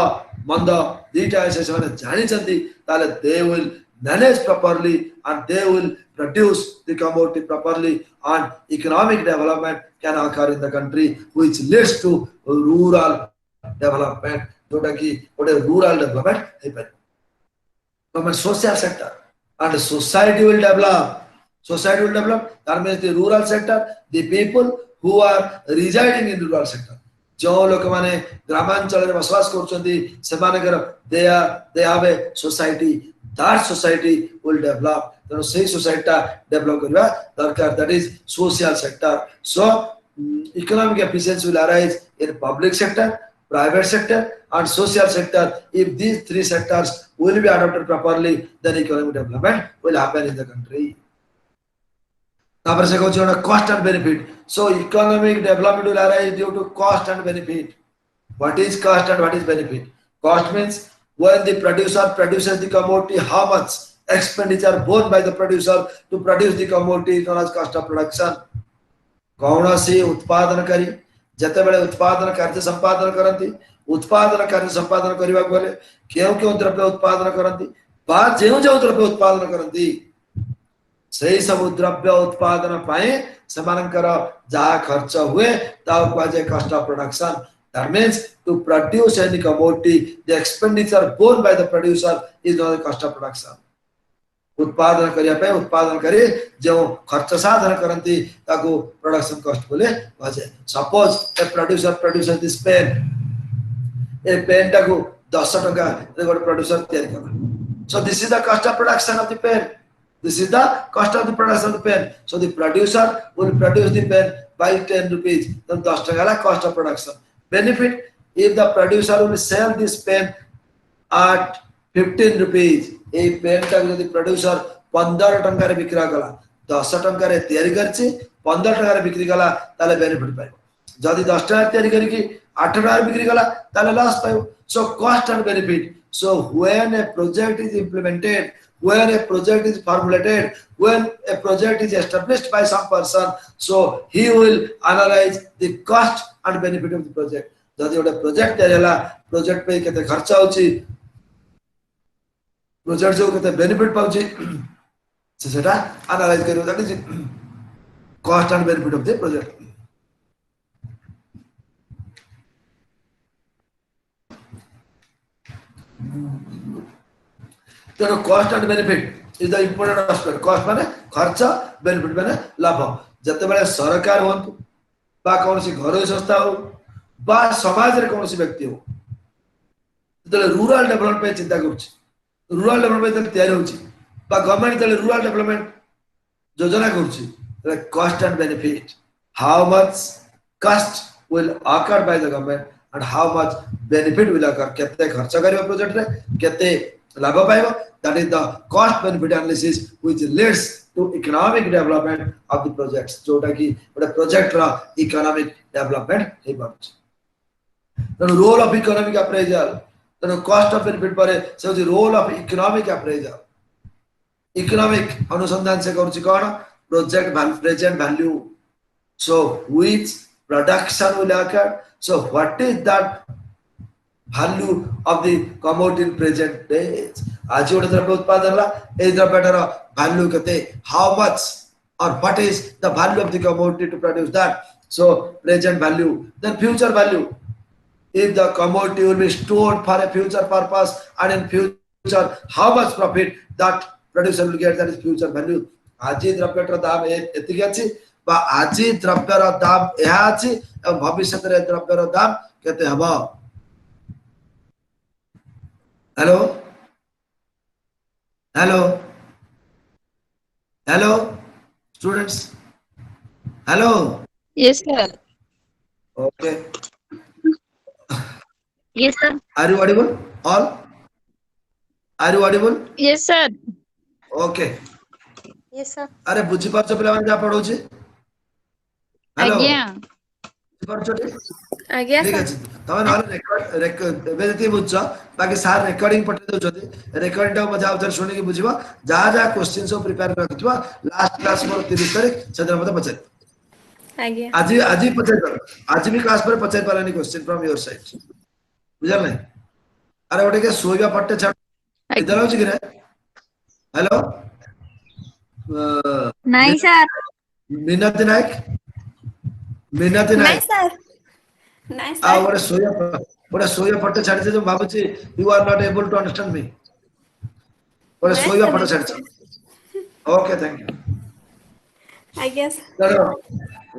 मंद दीटा ऐसे जानी they will manage properly and they will produce the commodity properly, and economic development can occur in the country, which leads to rural development. जोटा कि rural development है. Social sector and society will develop. Society will develop. That means the rural sector, the people who are residing in the rural sector. जो लोक माने ग्रामांचल रे बसवास करछन्ती सेमानकर they have a society. That society will develop. So say society develop करबा दरकार, that is social sector. So economic efficiency will arise in public sector, private sector and social sector. If these 3 sectors will be adopted properly, then economic development will happen in the country. Cost and benefit. So economic development will arise due to cost and benefit. What is cost and what is benefit? Cost means when the producer produces the commodity, how much expenditure borne by the producer to produce the commodity is known as cost of production. कौन सी उत्पादन करी जते बेले उत्पादन कार्य संपादन करती, उत्पादन कार्य संपादन करबा गले केउ द्रव्य उत्पादन करती बा जेउ द्रव्य उत्पादन करती सही सब द्रव्य उत्पादन पाए समानकर जहा खर्च हुए ता cost of production. That means to produce any commodity, the expenditure borne by the producer is known as cost of production. उत्पादन करिया पे उत्पादन करे जो खर्च साधन करंती ताको प्रोडक्शन कॉस्ट बोले वजे suppose a producer this pen a pen टाको 10 टका रे गोटे प्रोड्यूसर तयार कला so this is the cost of production of the pen this is the cost of the production of the pen so the producer will produce the pen by 10 rupees then 10 टका ला cost of production benefit if the producer will sell this pen at 15 rupees ए pen टा जदी producer 15 टंका रे बिक्रा गला 10 टंका रे तयारी करछि 15 टंका रे बिक्री गला ताले बेनिफिट पाइ जदी 10 टंका तयारी करी कि 8 टंका रे बिक्री गला ताले लॉस पाइ so cost and benefit so when a project is implemented when a project is formulated when a project is established by some person so he will analyze the cost and benefit of the project जदी ओटा project तयारला project पे केते खर्च होछि project जो केते benefit पाउछि से सेटा एनालाइज करियो that is cost and benefit of the project तो cost and benefit is the important aspect cost माने खर्च बेनिफिट माने लाभ जते बेले सरकार होंतु बा कोनसी घरोई संस्था हो बा समाज रे कोनसी व्यक्ति हो तले रूरल डेवलपमेंट पे चिंता करूछि रूरल डेवलपमेंट तयार होछि बा गवर्नमेंट तले रूरल डेवलपमेंट योजना करूछि तले cost and benefit how much cost will occur by the government and how much benefit will occur केते खर्च करियो प्रोजेक्ट रे केते लाभ पाइबो that is the cost benefit analysis which leads to economic development of the projects जोटा कि ओटा प्रोजेक्ट रा इकोनॉमिक डेवलपमेंट हे बात the role of economic appraisal the cost of benefit पर से the role of economic appraisal economic अनुसंधान से करूची कोन project present value so which production will occur so what is that value of the commodity in present days आज ओटे द्रव्य उत्पादन ला ए द्रव्यटार value कते how much or what is the value of the commodity to produce that so present value then future value if the commodity will be stored for a future purpose and in future how much profit that producer will get that is future value आज द्रव्यटार दाम एतिक अछि बा आज द्रव्यर दाम एहा अछि और भविष्य रे द्रव्यर दाम कते हबो hello hello hello students hello Yes, sir. Okay Yes, sir. Are you audible all are you audible Yes, sir. Okay Yes, sir. अरे बुझी पाछो पिला माने जा पढौछि हेलो आज्ञा आज्ञा ठीक अछि तमे नहले रेकॉर्ड बेजती बुझछ बाकी सार रिकॉर्डिंग पठे दउछथि रिकॉर्डिंग टा मजा उधर सुनि के बुझिबा जा जा क्वेश्चन सब प्रिपेयर रखथिबा लास्ट क्लास मोर 30 तारिख सेदर मते पछे आज्ञा आज ही पछे आज भी क्लास पर पछे पालानी क्वेश्चन फ्रॉम योर साइड बुझल नै अरे ओटे के सोइबा पट्टे छाड़ इधर होछि कि रे हेलो नहीं सर मिनती नायक नहीं सर नहीं आ सर ओरे सोया पट्टे छाड़ जे भाबुछि you are not able to understand me ओरे नहीं सोया सर, पट्टे नहीं छाड़ ओके थैंक यू आज्ञा चलो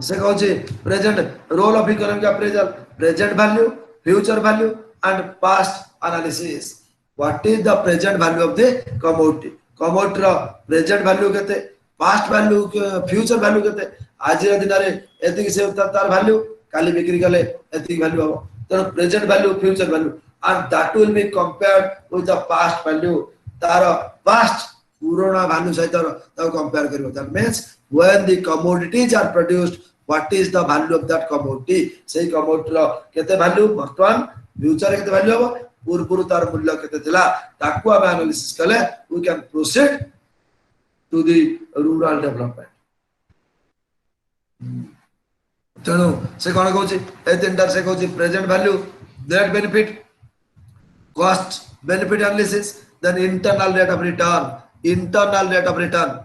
से कहूछि present role of economic appraisal present value future value and past analysis what is the present value of the commodity commodity रो प्रेजेंट वैल्यू केते पास्ट वैल्यू फ्यूचर वैल्यू केते आज दिन रे एतिक से तार वैल्यू काली बिक्री गले एतिक वैल्यू हो तो present value future value and that will be compared with the past value तार पास्ट पुराना वैल्यू सहित ताको कंपेयर करियो that means when the commodities are produced what is the value of that commodity सेही commodity रो केते value वर्तमान future केते वैल्यू हो पूर्व तार मूल्य केते थिला ताको हम एनालिसिस कले we can proceed to the rural development तेणु से कौन कहूँ ए तीन से कहूँ present value net benefit cost benefit analysis then internal rate of return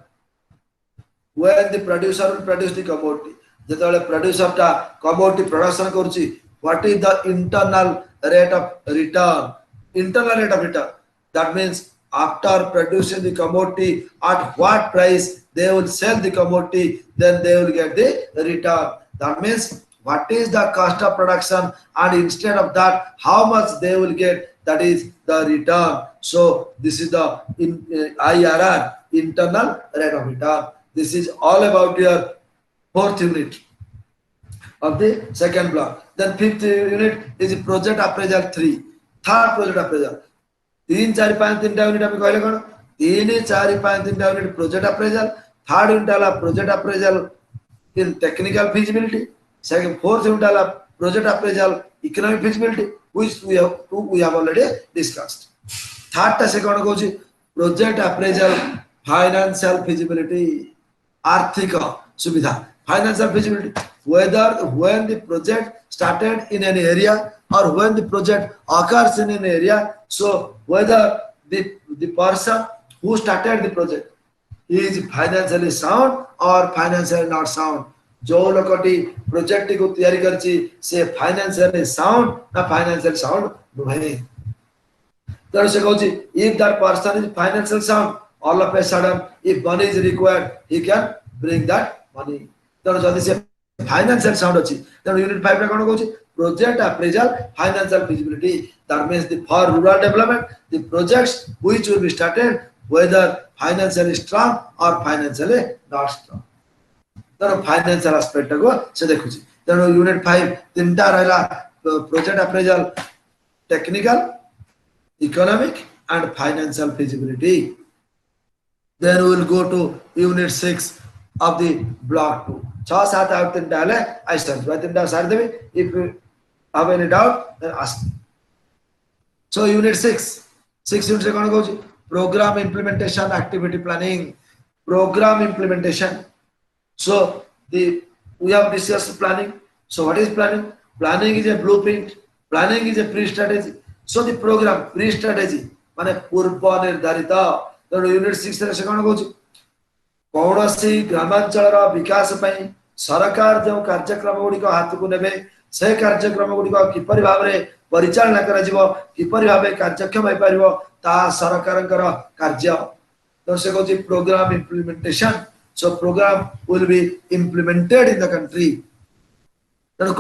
when the producer will produce the commodity जेतेबेले प्रोड्यूसर ता कमोडिटी प्रोडक्शन करूची what is the internal rate of return. Internal rate of return. That means after producing the commodity, at what price they will sell the commodity, then they will get the return. That means what is the cost of production, and instead of that, how much they will get, that is the return. So this is the IRR, internal rate of return. This is all about your fourth unit of the second block. Then fifth unit is project appraisal 3. Third project appraisal. 3, 4, 5 3 unit আমি কইলে কোন 3, 4, 5 3 unit project appraisal. Third unit ala project appraisal in technical feasibility. Second, fourth unit ala project appraisal economic feasibility, which we have already discussed. Third ta second kochi project appraisal financial feasibility, arthika subidha, financial feasibility, whether when the project started in an area or when the project occurs in an area. So whether the person who started the project is financially sound or financially not sound. जो लोकटी project को तैयारी करछि से financially sound ना financial sound नुहे. तर से कहछि if that person is financial sound, all of a sudden if money is required, he can bring that money. तर जदि से फाइनेंशियल साउंड अछि, then unit 5 रे कोन कहछि project appraisal financial feasibility. That means for rural development, the projects which will be started, whether financially strong or financially not strong. तर financial aspect को से देखुछि. तेनो unit 5 तीनटा रहला project appraisal, technical, economic and financial feasibility. Then we will go to unit 6 of the block 2. 6 7 8 तीनटा हले I stand by तीनटा सार देबे. If you have any doubt then ask. So unit 6 unit से कोन कहउछि program implementation, activity planning, program implementation. So we have discussed planning. So what is planning? Planning is a blueprint. Planning is a pre-strategy. So the program pre-strategy माने पूर्व निर्धारित. तो unit 6 रे से कोन कहउछि कौनसी ग्रामांचल विकास पई सरकार जो कार्यक्रम गुडी को हाथ को नेबे, से कार्यक्रम गुडी को किपरि भाव रे परिचालन करा जिवो, किपरि भाव कार्यक्षम होई परिवो, ता सरकारकर कार्य. तो से कहउछि program implementation. So program will be implemented in the country. Then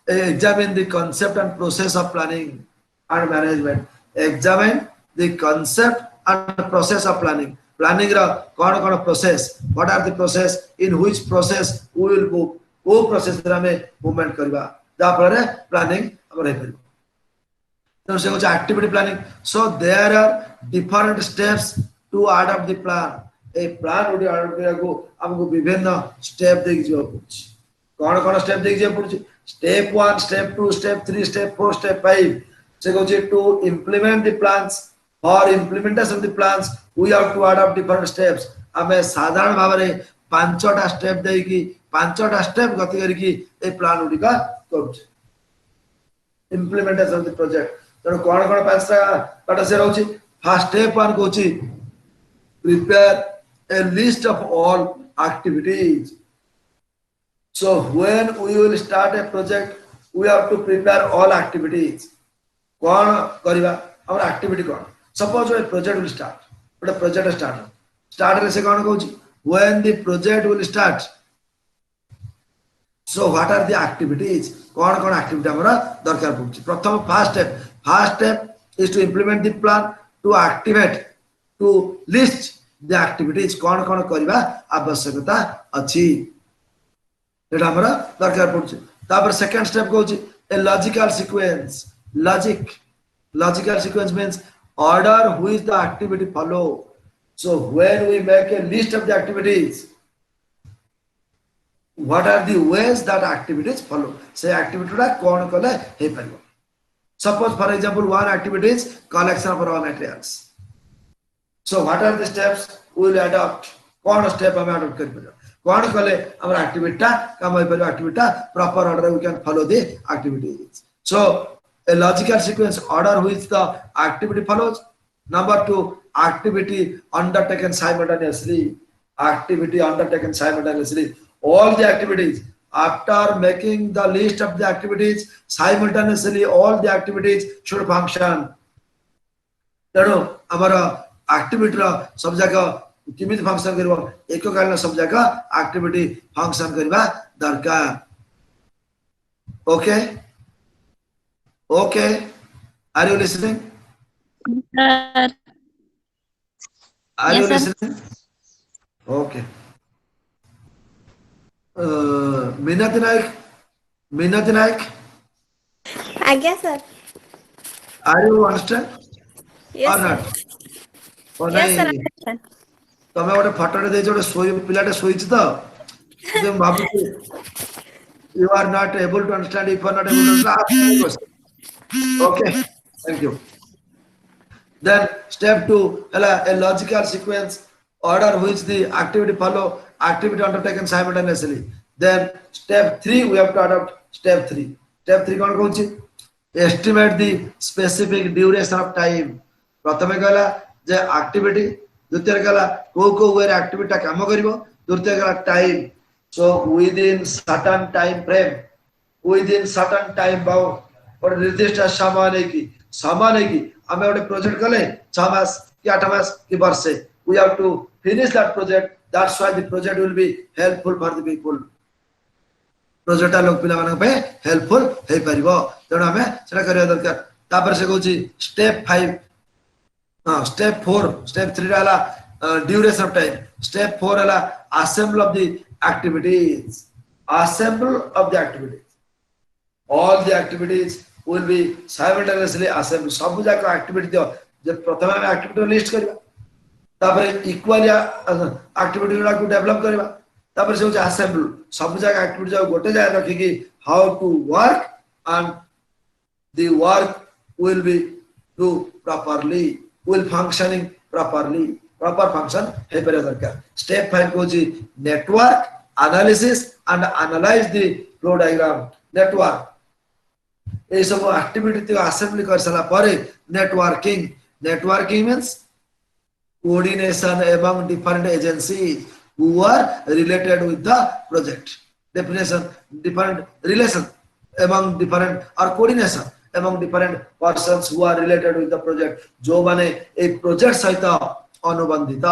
examine the concept and process of planning and management. Examine the concept and process of planning. Planning ra kon process, what are the process, in which process we will move, wo process ra me movement kariba, da pare planning amar he paribo. Then se activity planning. So there are different steps to adopt the plan. A plan उडी out करा को हमको विभिन्न step देख जो पुछ कोन step देख जे पुछ. Step 1, step 2, step 3, step 4, step 5 से कहउछि to implement the plans. For implementation of the plans we have to adopt different steps. हमें साधारण भाव रे 5टा स्टेप देई की 5टा स्टेप गति करी की ए प्लान उडी का करूछ इंप्लीमेंटेशन ऑफ द प्रोजेक्ट. तो कोन 5टा पाटा से रहउछि. फर्स्ट स्टेप 1 कहउछि prepare a list of all activities. So when we will start a project, we have to prepare all activities. कौन करिबा हमर activity कौन. Suppose a project will start, but a project start रे से कौन कहउछि when the project will start. So what are the activities? कौन activity हमरा दरकार पड़छि. प्रथम first step is to implement the plan, to activate, to list the activities. कौन करिबा आवश्यकता अछि एटा हमरा दरकार पड़छि. तापर सेकंड स्टेप कहउछि a logical sequence. Logical sequence means order which the activity follow. So when we make a list of the activities, what are the ways that activities follow, से activity रा कौन कले हे परिबो. Suppose for example one activity is collection of raw materials. So what are the steps we will adopt? कौन step हम adopt कर परिबो, कौन कले हमर activity ता काम होई परिबो, activity ता proper order we can follow the activities. So a logical sequence, order which the activity follows. Number 2, activity undertaken simultaneously. All the activities after making the list of the activities, simultaneously all the activities should function. तेणु आमर activity सब जगह किमी function कर एककालीन सब जगह activity function करवा दरकार. Okay okay, are you listening? Sir. Are Yes, you sir. listening? Okay. Minati Naik, Minati Naik, आज्ञा sir. are you understand Yes, or sir. not? Oh, Yes, sir. nahi. Understand. ତମେ ଗୋଟେ ଫଟୋଟେ ଦେଇଛ, ଗୋଟେ ପିଲାଟେ ଶୋଇଛି ତ, ମୁଁ ଭାବୁଛି you are not able to understand. If you are not able to understand, ask me a question. Okay, thank you. Then step 2, a logical sequence order which the activity follow, activity undertaken simultaneously. Then step 3, we have to adopt step 3. Step 3 कौन कहूची? Estimate the specific duration of time. प्रथमे कहला जे activity, द्वितीय कहला को वे activity काम करिवो, तृतीय कहला time. So within certain time frame, within certain time bound, और निर्दिष्ट समय नहीं की हमें गोटे प्रोजेक्ट कले 6 मास कि 8 मास कि वर्षे, we have to finish that project. That's why the project will be helpful for the people. Project लोग पिला मानक पे हेल्पफुल हे परिबो, तेणु हमें सेटा करिया दरकार. तापर से कहूची स्टेप 5, स्टेप 4, स्टेप 3 वाला ड्यूरेशन ऑफ टाइम, स्टेप 4 वाला assemble of the activities, assemble of the activities. All the activities will be simultaneously assembled. सब जाक एक्टिविटी दियो, जब प्रथम हम एक्टिविटी लिस्ट करबा, तापर इक्वली एक्टिविटी गुडा को डेवलप करबा, तापर से असेंबल सब जाक एक्टिविटी जाक गोटे जाय रखी कि how to work and the work will be do properly, will functioning properly, proper function हे पर दरकार. स्टेप 5 को G network analysis and analyse the flow diagram. Network ये सब एक्टिविटी असेंबली कर सारा परे networking. Networking means coordination among different agencies who are related with the project. Definition, different relation among different or coordination among different persons who are related with the project. जो माने एक project सहित अनुबंधित,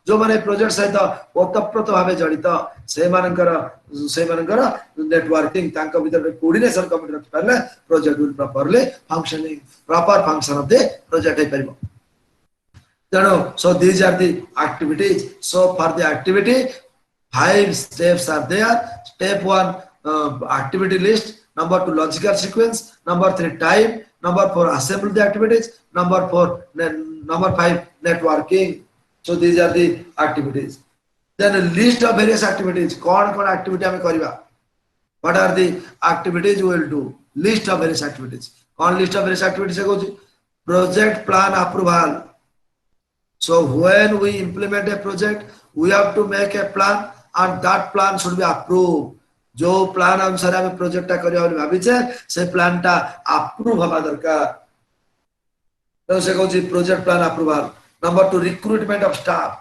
जो माने प्रोजेक्ट सहित ओतप्रोत भावे जड़ित से मानकर नेटवर्किंग तांका भीतर कोऑर्डिनेशन कमिटी रखि परले project will properly functioning, proper function of the project हे परिबो. So these are the activities. So for the activity, 5 steps are there. Step 1, activity list. Number 2, logical sequence. Number 3, time. Number 4, assemble the activities. Number 5, networking. So these are the activities. Then a list of various activities. कौन activity हमें करिबा? What are the activities we will do? List of various activities. कौन list of various activities है Kochi? Project plan approval. So when we implement a project, we have to make a plan and that plan should be approved. जो plan अनुसार हमें project टा करिया बोली भाबी छे से प्लान टा अप्रूव हवा दरकार. तो से कहूची project plan approval. Number 2, recruitment of staff.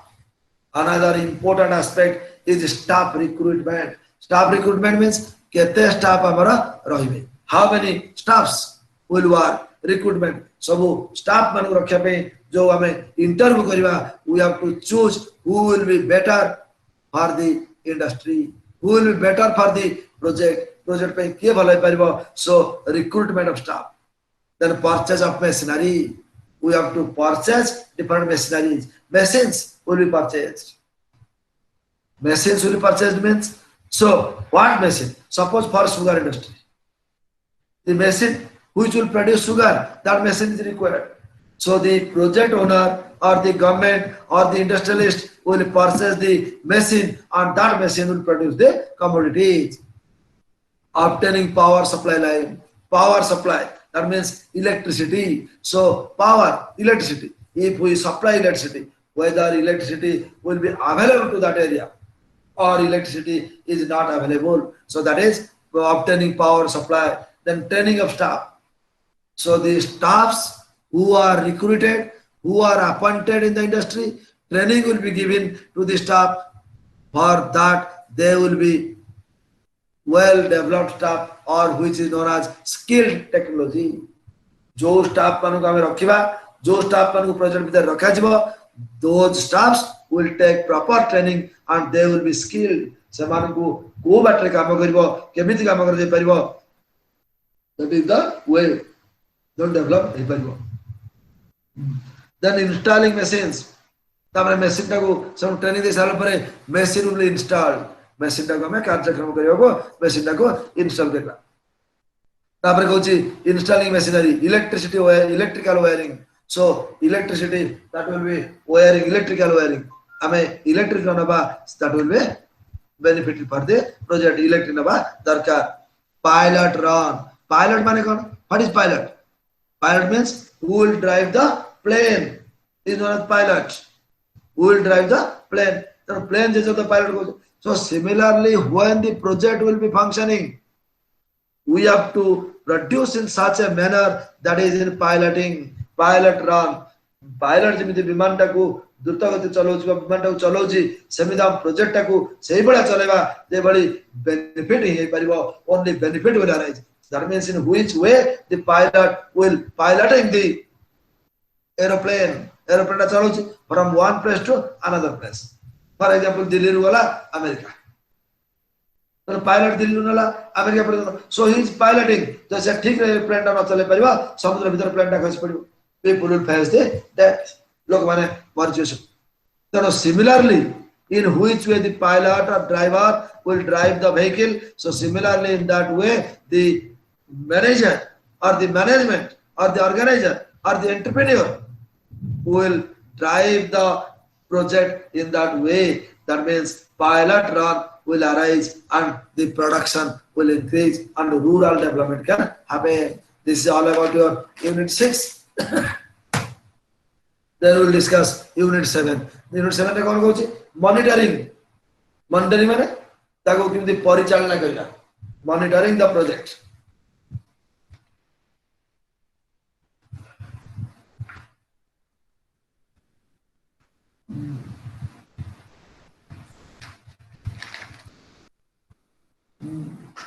Another important aspect is staff recruitment. Staff recruitment means केते staff हमारा रहिबे. How many staffs will work? Recruitment. सब staff मान रखा पे जो हमें इंटरव्यू करिबा, we have to choose who will be better for the industry, who will be better for the project पे के भलाई परिबो. So recruitment of staff. Then purchase of machinery. We have to purchase different machineries. Machines will be purchased. Machines will be purchased means, so what machine? Suppose for sugar industry, the machine which will produce sugar, that machine is required. So the project owner or the government or the industrialist will purchase the machine and that machine will produce the commodities. Obtaining power supply line. Power supply, that means electricity. So power, electricity. If we supply electricity, whether electricity will be available to that area or electricity is not available. So that is obtaining power supply. Then training of staff. So the staffs who are recruited, who are appointed in the industry, training will be given to the staff. For that, they will be well developed staff or which is known as skilled technology. जो staff मान को आमे रखिबा जो staff मान को project भीतर रखा जिवो those staffs will take proper training and they will be skilled. से मान को बाटरे काम करिवो केमिति काम कर दे परिवो that is the way don't develop हे परिवो. Then installing machines तामरे मशीन टाको सब ट्रेनिंग दे साल परे machine will be installed. Machine टाको हमें कार्यक्रम करिवो मशीन टाको इंस्टॉल करबा. तापर कहूची installing machinery electricity electrical wiring. So electricity that will be wiring electrical wiring हमें electric नबा that will be benefit for the project electric नबा दरकार. Pilot run pilot माने कौन what is pilot? Pilot means who will drive the plane is known as pilot. Who will drive the plane? The plane is the pilot goes. So similarly when the project will be functioning we have to produce in such a manner that is in piloting. Pilot run pilot जेमिति विमान टाको द्रुत गति चलाउछि विमान टाको चलाउछि सेमिति हम project टाको सेही बडा चलेबा जे बडी बेनिफिट हे परिबो only benefit will arise. That means in which way the pilot will piloting the aeroplane चलाउछि from one place to another place. For example Delhi रु वाला अमेरिका तो पायलट दिल्ली नला अमेरिका पर सो ही इज पायलटिंग जैसे ठीक रहे प्लेन टा न चले परिबा समुद्र भीतर प्लेन टा खस पड़िबो people will face the death लोग माने मर जेसु. So similarly in which way the pilot or driver will drive the vehicle, so similarly in that way the manager or the management or the organizer or the entrepreneur will drive the project in that way. That means pilot run will arise and the production will increase and rural development can happen. This is all about your unit 6. Then we will discuss unit 7. Unit 7 रे कोन कहूची monitoring. Monitoring माने ताको किमि परिचालन करिया. Monitoring the project.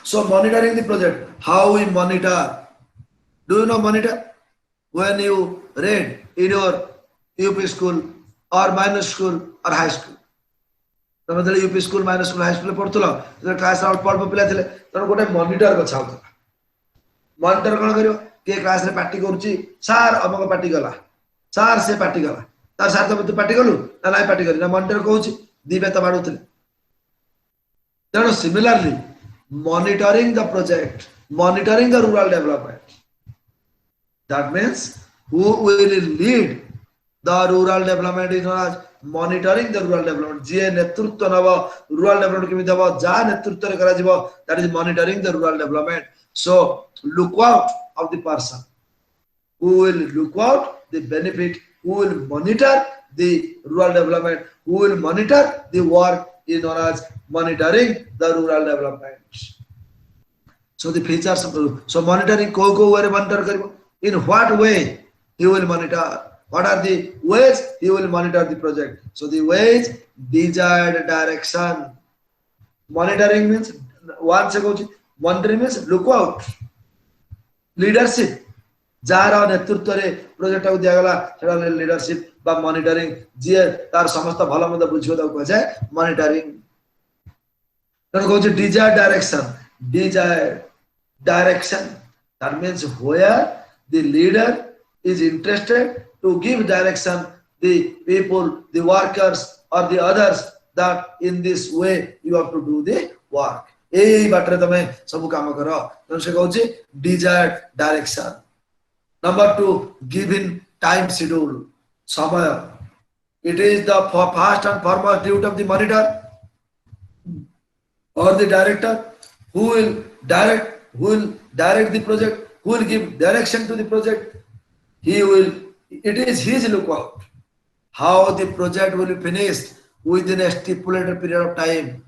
So monitoring the project, how we monitor? Do you know monitor? When you read in your UP school or minor school or high school. तमे जले UP school minor school high school पढतलो जे class out पढ पिला थिले तन गोटे monitor बछाउ. Monitor कोन करियो के class रे पार्टी करूची सर अमक पार्टी गला सर से पार्टी गला तार साथ तो पार्टी गलु ना नाही पार्टी करी ना मॉनिटर कहूची दिबे त बाडुतले. तनो similarly monitoring the project, monitoring the rural development. That means who will lead the rural development is known as monitoring the rural development. जे नेतृत्व नव rural development केमि दबो जा नेतृत्व रे करा जिवो that is monitoring the rural development. So look out of the person who will look out the benefit, who will monitor the rural development, who will monitor the work is known as monitoring the rural development. So the features of so monitoring ko way monitor karibo. In what way he will monitor? What are the ways he will monitor the project? So the ways desired direction. Monitoring means one se कहूची monitoring means look out. Leadership jar नेतृत्व रे project को दिया गला सेडा leadership बा monitoring जे तार समस्त भलो मद बुझियो ता को जाय मॉनिटरिंग. तन कहूची desired direction. Desired direction, that means where the leader is interested to give direction the people, the workers or the others that in this way you have to do the work. एई बाटरे तमे सब काम करो तन से कहूची desired direction. Number 2, given time schedule. समय. It is the first and foremost duty of the monitor or the director who will direct the project, who will give direction to the project. It is his lookout how the project will be finished within a stipulated period of time.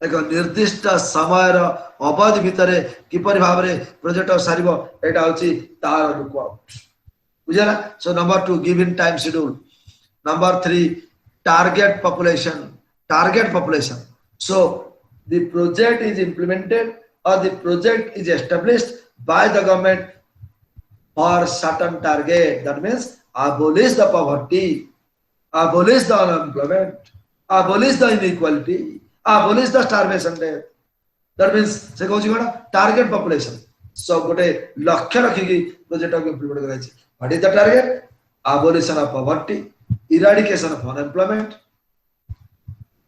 एक निर्दिष्ट समय रो अवधि भितरे किपरि भाबरे project सारिबो एटा होची तार lookout. बुझला. So number 2 given time schedule. Number 3 target population. So the project is implemented or the project is established by the government for certain target. That means abolish the poverty, abolish the unemployment, abolish the inequality, abolish the starvation death. That means से कहूँ कौन target population. So गोटे लक्ष्य रखिकी project को implement कराई. What is the target? Abolition of poverty, eradication of unemployment.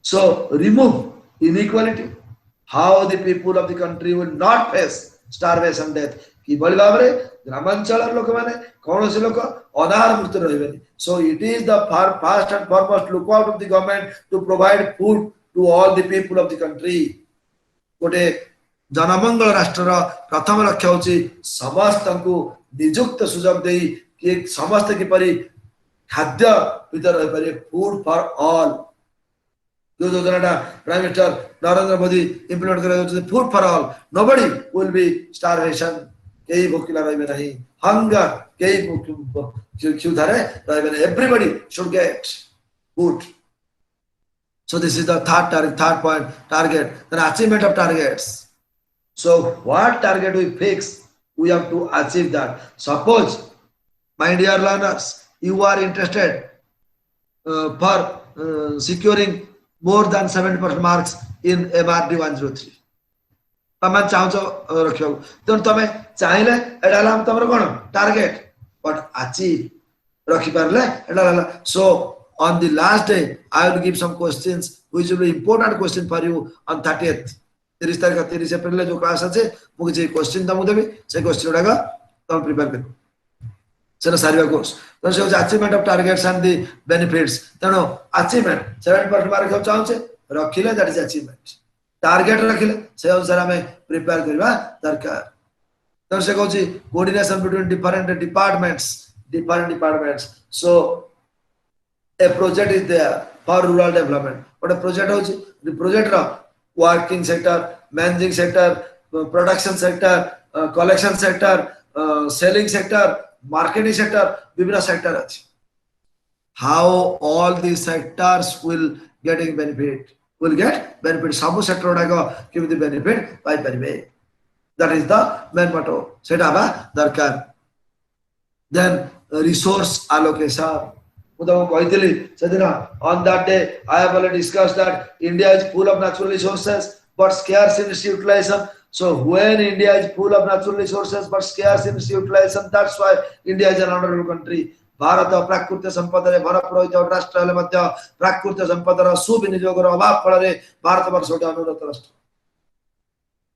So remove inequality. How the people of the country will not face starvation death. किभली भाव रे ग्रामांचल लोक माने कौन से लोक अनाहार मुक्त रहिबेनी. So it is the first and foremost look out of the government to provide food to all the people of the country. गोटे जनमंगल राष्ट्र प्रथम लक्ष्य होची समस्त को नियुक्त सुजोग देई कि समस्त किपरि खाद्य वितर होई पारे. फूड फॉर ऑल जो योजना prime minister Narendra Modi implement करे food for all. Nobody will be starvation. कई भूखिला रहिबे नहीं. हंगर कई क्षुधारे रहिबे नहीं. Everybody should get food. So this is the third point, target. Then achievement of targets. So what target we fix, we have to achieve that. Suppose, my dear learners, you are interested for securing more than 70% marks in MRD 103. तमें चाहो रखियो तो तमें चाहिले एडा लाम तमरो कोन target but achieve रखि परले एडा. So on the last day, I will give some questions which will be important question for you on 30th. 30 तारिख 30 एप्रिल जो क्लास আছে मुझे जे क्वेश्चन तमु देबी से क्वेश्चन उडागा तम प्रिपेयर कर सेना सारिया कोर्स. तो से achievement of targets and the benefits. तनो अचीवमेंट 7% मार्क हम चाहू छे रखिले दैट इज अचीवमेंट. टारगेट रखिले से अनुसार हमें प्रिपेयर करबा दरकार. तो से कहूची coordination between different departments. So a project is there for rural development. But a project होची the project रा working sector, managing sector, production sector, collection sector, selling sector, marketing sector, विभिन्न sector अछि. How all these sectors will get benefit? Will get benefit. सब sector उडाको किमिति benefit पाई परिबे. That is the main motto. सेटा बा दरकार. Then resource allocation. On that day, I have already discussed that India is full of natural resources but scarce in its utilization. So when India is full of natural resources but scarce in its utilization, that's why India is an honorable country. Bharat प्राकृतिक संपदा भरपूर होता राष्ट्र हेले मध्य प्राकृतिक संपदार सुविनियोगर अभाव फल भारत वर्ष गोटे अनुन्नत राष्ट्र.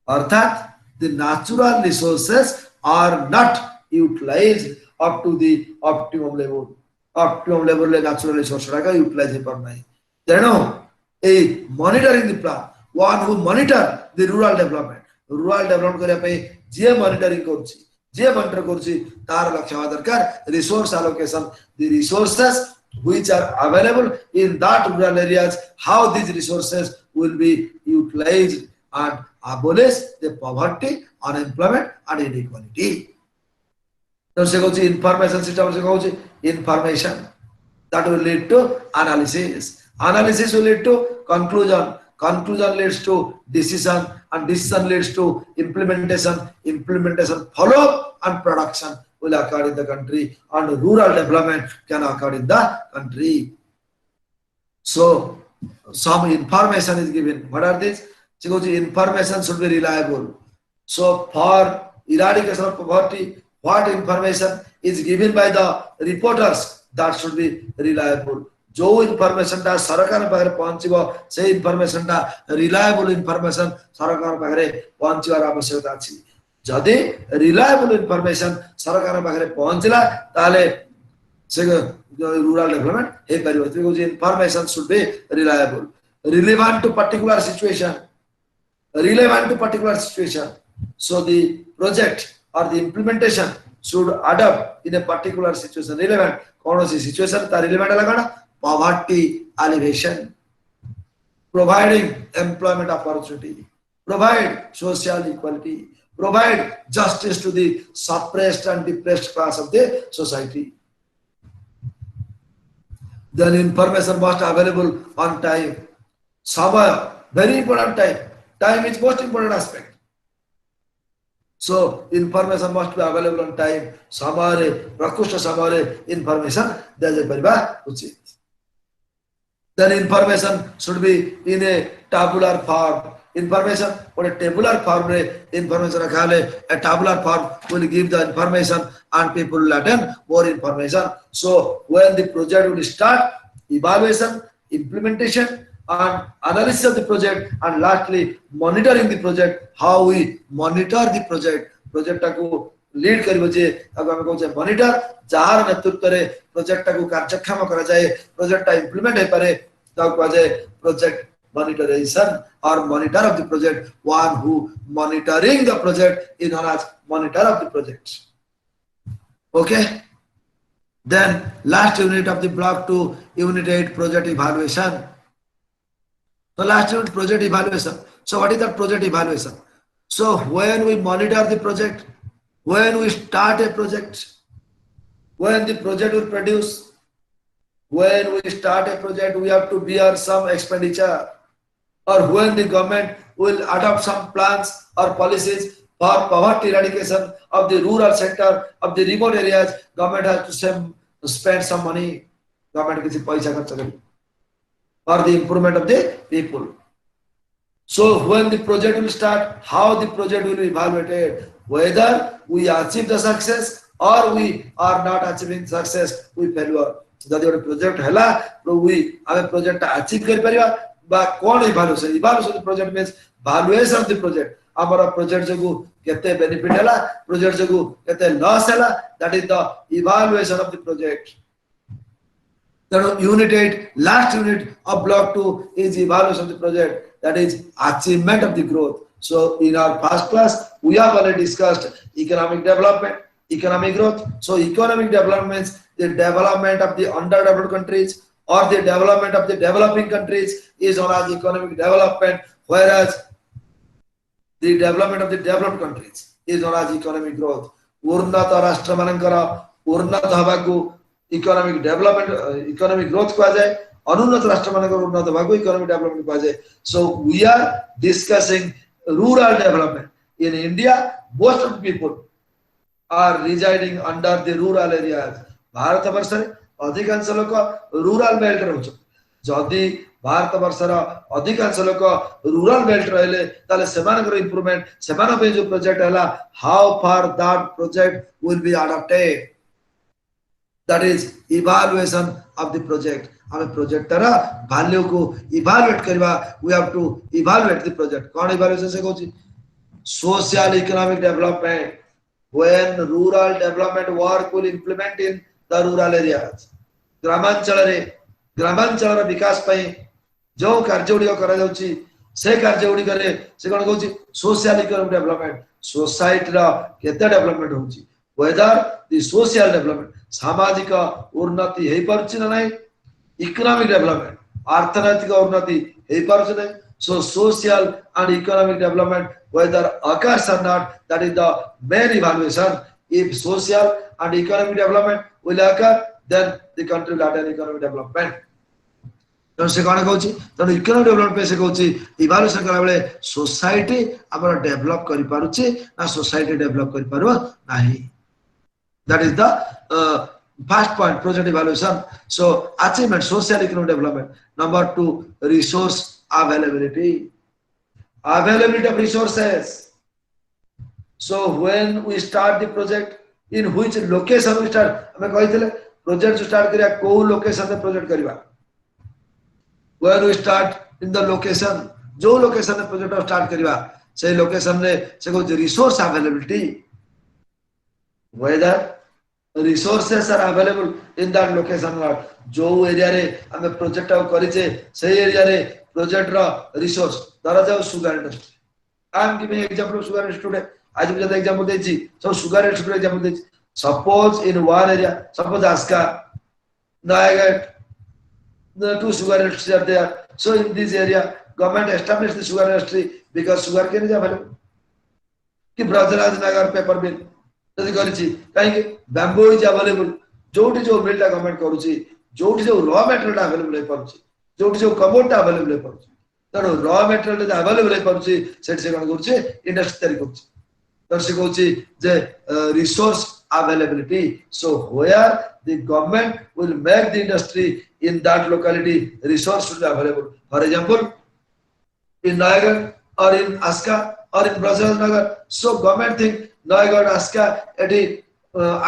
अर्थात the natural resources are not utilized up to the optimum level. Optimum level le natural resource raga utilize par nahi. Teno a monitoring the plan, one who monitor the rural development kariya pai je monitoring korchi, je monitor korchi tar lakshya darkar resource allocation. The resources which are available in that rural areas, how these resources will be utilized and abolish the poverty, unemployment and inequality. So se kochi information system se kochi information that will lead to analysis. Analysis will lead to conclusion. Conclusion leads to decision and decision leads to implementation. Implementation follow and production will occur in the country and rural development can occur in the country. So some information is given. What are these? Information should be reliable. So for eradication of poverty, what information is given by the reporters, that should be reliable. जो information टा सरकार पाखरे पहुंचीबो से information टा reliable information सरकार पाखरे पहुंचीबार आवश्यकता अछि. जदि reliable information सरकार पाखरे पहुंचला ताले से rural development hey परिबो. because information should be reliable, relevant to particular situation. So the project or the implementation should adapt in a particular situation. Relevant कौन सी situation ता relevant लगाना. Poverty alleviation, providing employment opportunity, provide social equality, provide justice to the suppressed and depressed class of the society. Then information must available on time. Samaya, very important time. Time is most important aspect. So information must be available on time. Samare, prakushta samare, information daje pariba uchit. Then information should be in a tabular form. Information or a tabular form, information rakhale, a tabular form will give the information and people will attend more information. So when the project will start, evaluation, implementation and analysis of the project, and lastly monitoring the project, how we monitor the project को lead करिवो जे अब हम कहू जे monitor जहार नेतृत्व रे project को कार्यक्षम करा जाए, प्रोजेक्ट इंप्लीमेंट हे पारे ता को जे project monitoration or monitor of the project, one who monitoring the project is known as monitor of the project. Okay, then last unit of the block 2, unit 8, project evaluation. So last unit, project evaluation. So what is that project evaluation? So when we monitor the project, when we start a project, when the project will produce, when we start a project we have to bear some expenditure, or when the government will adopt some plans or policies for poverty eradication of the rural sector, of the remote areas, government has to spend some money, government kisi paisa kharcha kare for the improvement of the people. So when the project will start, how the project will be evaluated, whether we achieve the success or we are not achieving success, we failure. जदि गोटे project हैला तो we आमे project achieve कर परिबा बा कोन evaluation, evaluation project means valuation of the project, हमर प्रोजेक्ट जगु केते बेनिफिट हैला, प्रोजेक्ट जगु केते लॉस हैला, that is the evaluation of the project. Then unit 8, last unit of block 2 is evaluation of the project, that is achievement of the growth. So in our past class we have already discussed economic development, economic growth. So economic development means the development of the underdeveloped countries or the development of the developing countries is known as economic development, whereas the development of the developed countries is known as economic growth. उन्नत राष्ट्र मानकर उन्नत हवाकू economic development, economic growth कहा जाए, अनुन्नत राष्ट्र मानकर उन्नत हवाकू economic development कहा जाए. So we are discussing rural development. In India, most of the people are residing under the rural areas. Bharat वर्ष रे अधिकांश लोक रूरल बेल्ट रहउछ. जदि भारत वर्ष रा अधिकांश लोक रूरल बेल्ट रहले ताले सेमानकर इंप्रूवमेंट, सेमान पे जो प्रोजेक्ट हला, how far that project will be adopted, that is evaluation of the project. हमें प्रोजेक्ट रा वैल्यू को इवैल्यूएट करबा, we have to evaluate the project. Cone evaluation से कहूची? Social economic development, when rural development work will implement in the rural areas. ग्रामांचल रे विकास पई जो कार्य उडी करा जाउची से कार्य उडी करे से कोन कहूची सोशल इकोनॉमिक डेवलपमेंट. सोसाइटी रा केते डेवलपमेंट होउची, whether the social development सामाजिक उन्नति हेई परछि ना नै, इकोनॉमिक डेवलपमेंट अर्थनैतिक उन्नति हेई परछि नै. So social and economic development whether occurs or not, that is the main evaluation. If social and economic development will occur, then the country will attain economic development. तो से कोन कहउची, तो economic development पे से कहउची evaluation करा बेले society हमर develop करि पारुची ना सोसाइटी डेवलप करि पारबो नाही. That is the first point, project evaluation. So achievement, social economic development. Number 2, resource availability. Availability of resources. So when we start the project, in which location we start, हमें कहितले project to start करिया को location में project करिवा. When we start in the location, जो location में project start करिवा, से location में से को resource availability, whether resources are available in that location or जो area रे हमें project आउ करिचे से area रे project रा resource धरा जाओ sugar industry. I am giving example of sugar industry today. आज भी जब example देछि, so sugar industry example देछि. Suppose in one area, suppose Aska, Nayagat, the 2 sugar industries are there. So in this area, government established the sugar industry because sugar cane is available. कि ब्रजराज नगर paper मिल जदि करिछि काहे bamboo is available, जोटी जो मिलटा government करूछि, जोटी जो raw material available है पड़छि, जोटी जो commodity available है पड़छि. ତେଣୁ ର ମେଟେରିଆଲ ଯଦି ଆଭେଲେବଲ ହେଇପାରୁଛି ସେଠି ସେ କଣ କରୁଛି ଇଣ୍ଡଷ୍ଟ୍ରି ତିଆରି କରୁଛି ତେଣୁ ସେ କହୁଛି ଯେ resource availability so where the government will make the industry in that locality resource will be available for example in Nayagarh or in Aska or in Brajanagar so government think Nayagarh Aska eti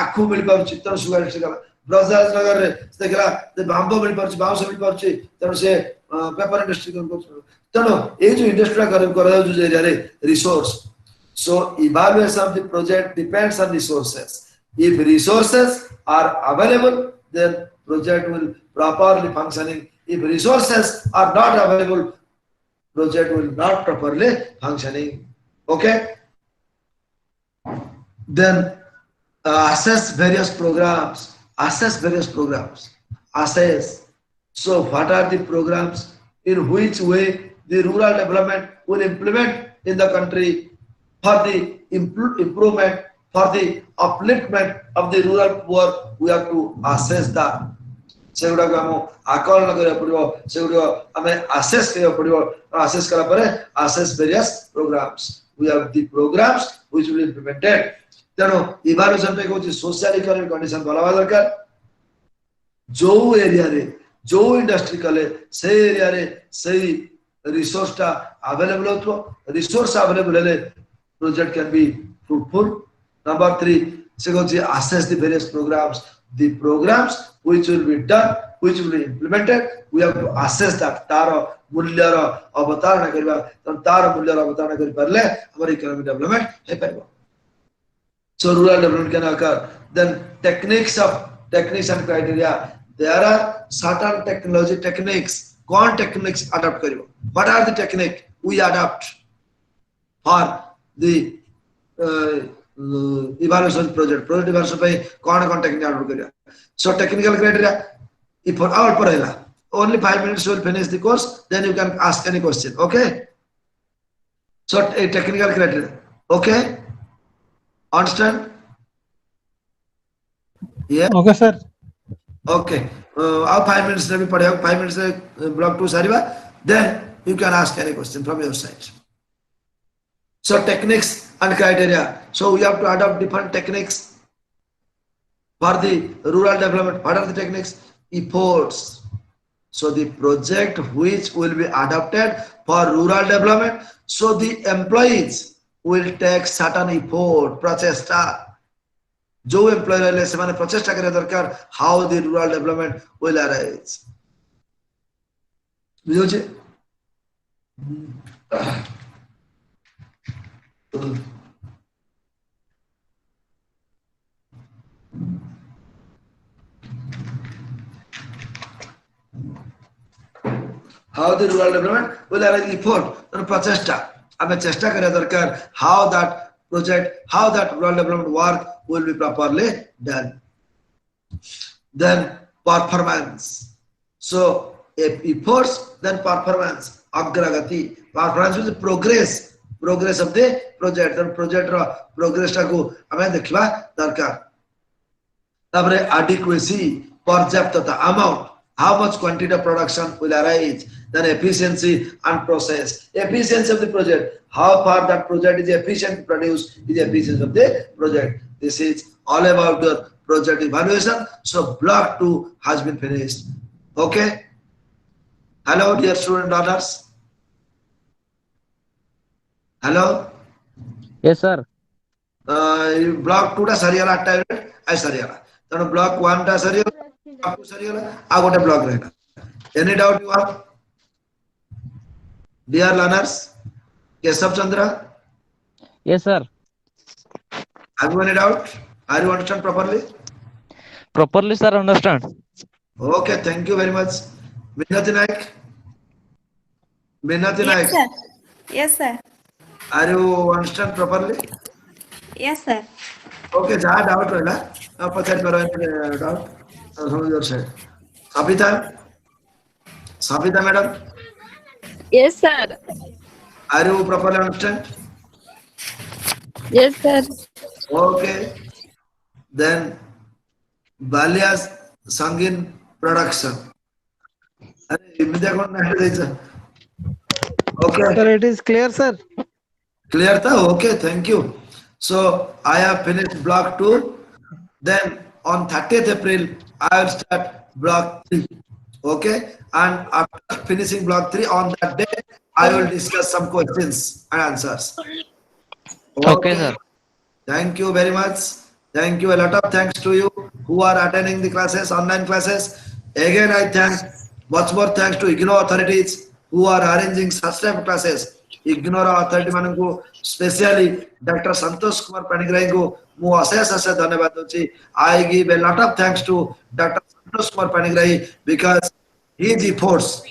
akhu mili paruchi ତେଣୁ sugar industry kala Brajanagar रे देखला जे बांबो मिल पारुची bounce मिल पारुची ତେଣୁ से paper industry ତେଣୁ ଏଇ जो industry करा जो एरिया रे resource so evaluation of the project depends on resources if resources are available then project will properly functioning if resources are not available project will not properly functioning okay then assess various programs assess so what are the programs in which way the rural development will implement in the country for the improvement for the upliftment of the rural poor we have to assess that सेगुडा को हम आकलन करिया पड़िबो सेगुडा हमें assess करिया पड़िबो assess करा परे assess various programmes we have the programmes which will implemented तेनो evaluation पे कोची सोशल इकोनॉमिक कंडीशन भलावा दरकार जो एरिया रे जो इंडस्ट्री कले से एरिया रे सही रिसोर्स ता अवेलेबल होतो रिसोर्स अवेलेबल है project can be fruitful number 3 se gochi assess the various programs the programs which will be done which will be implemented we have to assess that taro mulyara avatarana kariba taro mulyara avatarana kari parle our economic development he paribo so rural development can occur then techniques and criteria there are certain technology techniques kon techniques adapt karibo what are the technique we adapt for the evaluation project evaluation पे कौन technique adopt करिया so technical criteria if for our पढ़ेला only 5 minutes will finish the course then you can ask any question okay so a technical criteria okay understand yeah Okay, sir. okay अब 5 minutes में भी पढ़ेगा 5 minutes से block 2 सारीबा then you can ask any question from your side so techniques and criteria so we have to adopt different techniques for the rural development what are the techniques efforts so the project which will be adopted for rural development so the employees will take certain effort प्रचेष्टा जो employee रहे से माने प्रचेष्टा करे दरकार how the rural development will arise बुझे how the rural development will arise effort and प्रचेष्टा हमें चेष्टा करे दरकार how that project how that rural development work will be properly done then performance so if efforts then performance अग्रगति performance is progress of the project then project ro progress ta को हमें देखिबा दरकार ताबरे adequacy पर्याप्तता amount how much quantity of production will arise then efficiency and process efficiency of the project how far that project is efficient to produce is the efficiency of the project this is all about the project evaluation so block 2 has been finished okay hello dear student learners hello yes sir block 2 टा सरियाला time I सरियाला तनो block 1 टा सरियाला आपको सरियाला आ गोटे block रहेगा any doubt you have dear learners Keshav Chandra yes sir have you any doubt are you understand properly sir understand okay thank you very much Minati Naik Yes, sir. Yes, sir. are you understand properly Yes, sir. okay जहाँ doubt रहेगा आप पचास करो doubt समझ your side Sabita madam Yes, sir. are you properly understand Yes, sir. okay then Balia's Sangin production अरे इमिडिया कोण नाही द्यायचं Okay. Sir, it is clear, sir. Clear tha? Okay, thank you. So I have finished block 2. Then on 30th April, I will start block 3. Okay. And after finishing block 3 on that day, I will discuss some questions and answers. Okay, sir. Thank you very much. Thank you. A lot of thanks to you who are attending the classes, online classes. Again, I thank much more thanks to IGNOU authorities who are arranging such type of classes. IGNOU authority manku, specially Dr. Santosh Kumar Panigrahi ko, mu asaya dhanyabad dochi. I give a lot of thanks to Dr. Santosh Kumar Panigrahi because his efforts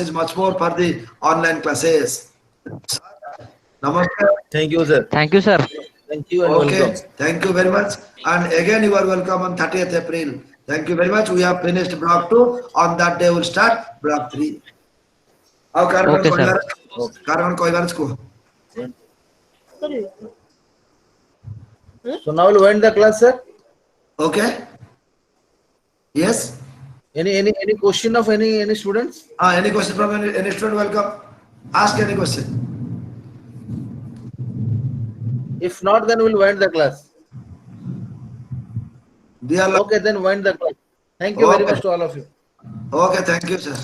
is much more for the online classes. Namaskar. Thank you, sir. Thank you, sir. Thank you and Okay, welcome. thank you very much. And again, you are welcome on 30th April. Thank you very much. We have finished block 2. On that day, we'll start block 3. Okay, sir. Karan Koivar's ko. So now we'll end the class, sir. Okay? Yes? Any question of any students? Any question from any student? Welcome. Ask any question. If not, then we'll end the class. Dear Okay, then wind the class. Thank you very much to all of you. Okay, thank you, sir.